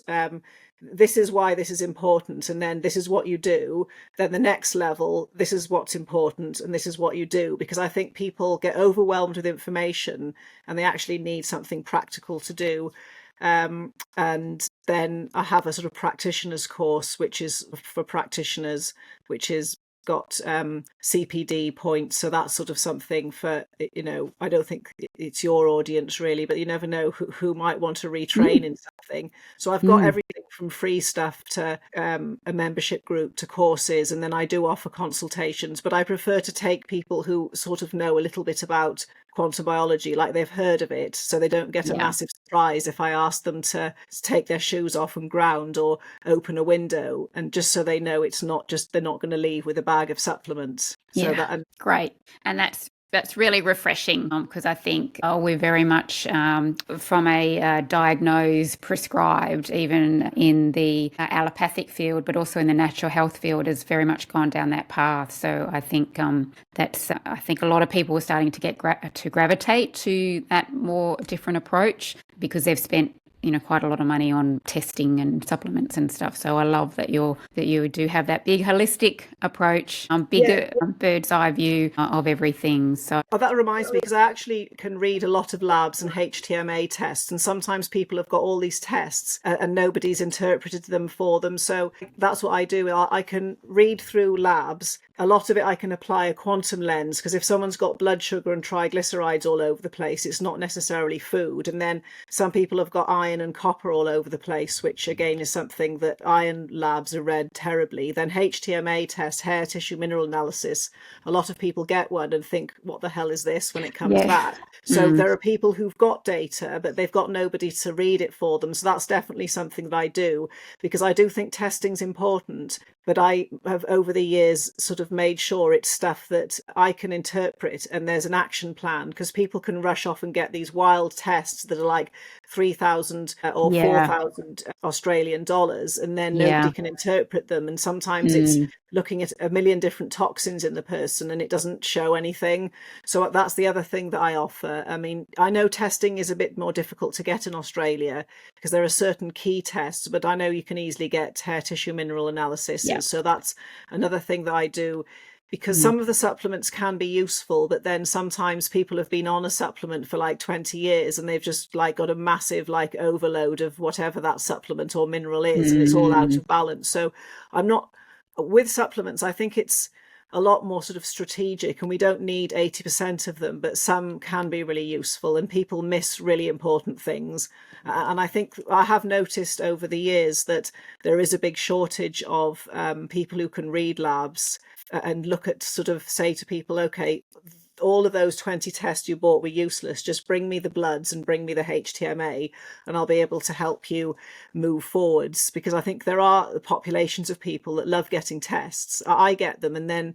this is why this is important, and then this is what you do. Then the next level, this is what's important, and this is what you do, because I think people get overwhelmed with information and they actually need something practical to do. And then I have a sort of practitioner's course, which is for practitioners, which is got CPD points, so that's sort of something for, I don't think it's your audience really, but you never know who might want to retrain in something. So I've got everything from free stuff to a membership group to courses, and then I do offer consultations, but I prefer to take people who sort of know a little bit about quantum biology, like they've heard of it, so they don't get a massive surprise if I ask them to take their shoes off and ground or open a window, and just so they know it's not just, they're not going to leave with a bag of supplements. Great. And that's really refreshing, because I think we're very much from a diagnosed, prescribed, even in the allopathic field, but also in the natural health field, has very much gone down that path. So I think I think a lot of people are starting to get to gravitate to that more different approach, because they've spent quite a lot of money on testing and supplements and stuff. So I love that you do have that big holistic approach, bigger bird's eye view of everything. So that reminds me, because I actually can read a lot of labs and HTMA tests, and sometimes people have got all these tests and nobody's interpreted them for them. So that's what I do. I can read through labs. A lot of it I can apply a quantum lens, because if someone's got blood sugar and triglycerides all over the place, it's not necessarily food. And then some people have got iron and copper all over the place, which again is something that iron labs are read terribly. Then HTMA test, hair tissue mineral analysis. A lot of people get one and think, what the hell is this, when it comes back? So there are people who've got data, but they've got nobody to read it for them. So that's definitely something that I do, because I do think testing's important. But I have over the years sort of made sure it's stuff that I can interpret, and there's an action plan, because people can rush off and get these wild tests that are like 3,000 or 4,000 Australian dollars, and then nobody can interpret them. And sometimes it's looking at a million different toxins in the person and it doesn't show anything. So that's the other thing that I offer. I mean, I know testing is a bit more difficult to get in Australia because there are certain key tests, but I know you can easily get hair tissue mineral analysis. So that's another thing that I do, because some of the supplements can be useful, but then sometimes people have been on a supplement for like 20 years and they've just like got a massive like overload of whatever that supplement or mineral is, and it's all out of balance. So I'm not with supplements. I think it's a lot more sort of strategic, and we don't need 80% of them, but some can be really useful, and people miss really important things. And I think I have noticed over the years that there is a big shortage of people who can read labs and look at, sort of say to people, okay, all of those 20 tests you bought were useless. Just bring me the bloods and bring me the HTMA, and I'll be able to help you move forwards. Because I think there are populations of people that love getting tests. I get them, and then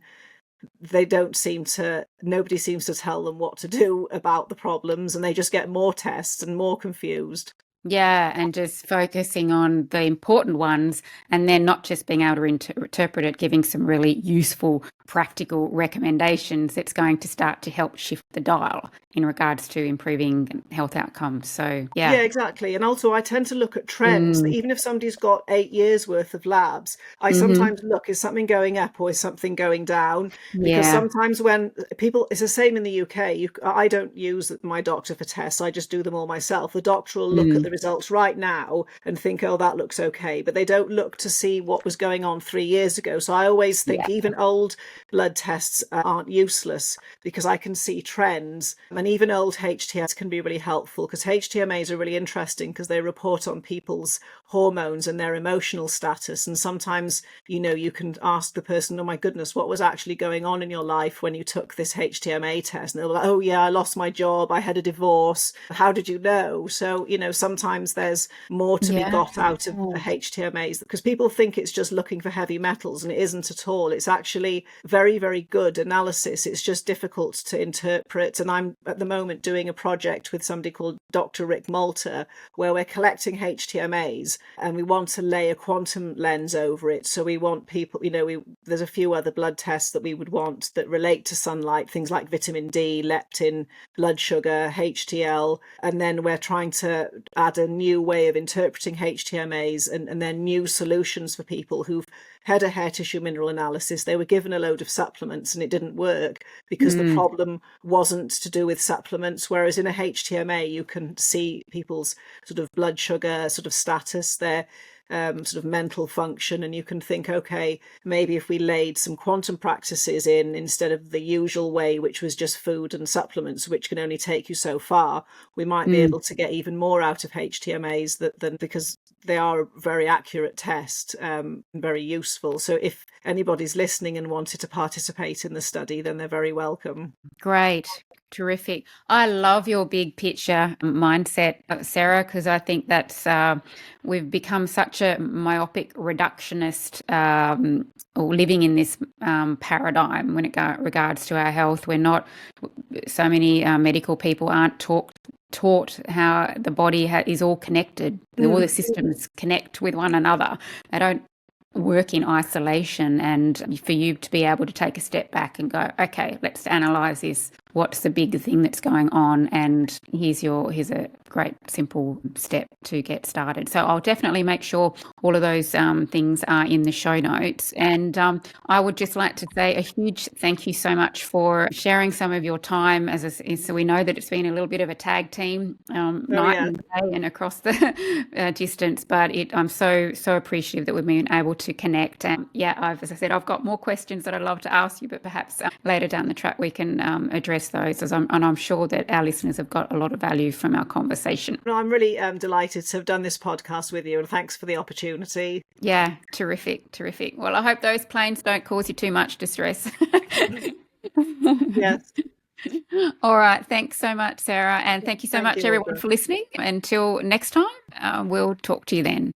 nobody seems to tell them what to do about the problems, and they just get more tests and more confused. Yeah, and just focusing on the important ones, and then not just being able to interpret it, giving some really useful, practical recommendations that's going to start to help shift the dial in regards to improving health outcomes. So, yeah. Yeah, exactly. And also, I tend to look at trends. Even if somebody's got 8 years worth of labs, I sometimes look, is something going up or is something going down? Because Yeah. sometimes when people, it's the same in the UK. I don't use my doctor for tests. I just do them all myself. The doctor will look at the results right now and think, oh, that looks okay. But they don't look to see what was going on 3 years ago. So I always think even old blood tests aren't useless, because I can see trends. And even old HTMs can be really helpful, because HTMAs are really interesting because they report on people's hormones and their emotional status. And sometimes, you can ask the person, oh my goodness, what was actually going on in your life when you took this HTMA test? And they're like, oh yeah, I lost my job, I had a divorce. How did you know? So, sometimes there's more to be got out of HTMAs, because people think it's just looking for heavy metals, and it isn't at all. It's actually very, very good analysis. It's just difficult to interpret. And I'm at the moment doing a project with somebody called Dr. Rick Malta, where we're collecting HTMAs and we want to lay a quantum lens over it. So we want people, there's a few other blood tests that we would want that relate to sunlight, things like vitamin D, leptin, blood sugar, HDL. And then we're trying to add a new way of interpreting HTMAs, and then new solutions for people who've had a hair tissue mineral analysis. They were given a load of supplements and it didn't work because the problem wasn't to do with supplements. Whereas in a HTMA, you can see people's sort of blood sugar sort of status, their sort of mental function, and you can think, okay, maybe if we laid some quantum practices in instead of the usual way, which was just food and supplements, which can only take you so far, we might be able to get even more out of HTMAs than because they are a very accurate test, very useful. So if anybody's listening and wanted to participate in the study, then they're very welcome. Great. Terrific. I love your big picture mindset, Sarah, because I think that's we've become such a myopic reductionist, or living in this paradigm when it regards to our health. We're not, so many medical people aren't taught how the body is all connected. All the systems connect with one another. They don't work in isolation, and for you to be able to take a step back and go, okay, let's analyze this. What's the big thing that's going on? And here's a great simple step to get started. So I'll definitely make sure all of those things are in the show notes. And I would just like to say a huge thank you so much for sharing some of your time. So we know that it's been a little bit of a tag team night and day and across the distance, but I'm so appreciative that we've been able to connect. And as I said, I've got more questions that I'd love to ask you, but perhaps later down the track we can address those, and I'm sure that our listeners have got a lot of value from our conversation. No, I'm really delighted to have done this podcast with you, and thanks for the opportunity. Yeah, terrific. Well, I hope those planes don't cause you too much distress. Yes. All right. Thanks so much, Sarah. And thank you so much, everyone, for listening. Until next time, we'll talk to you then.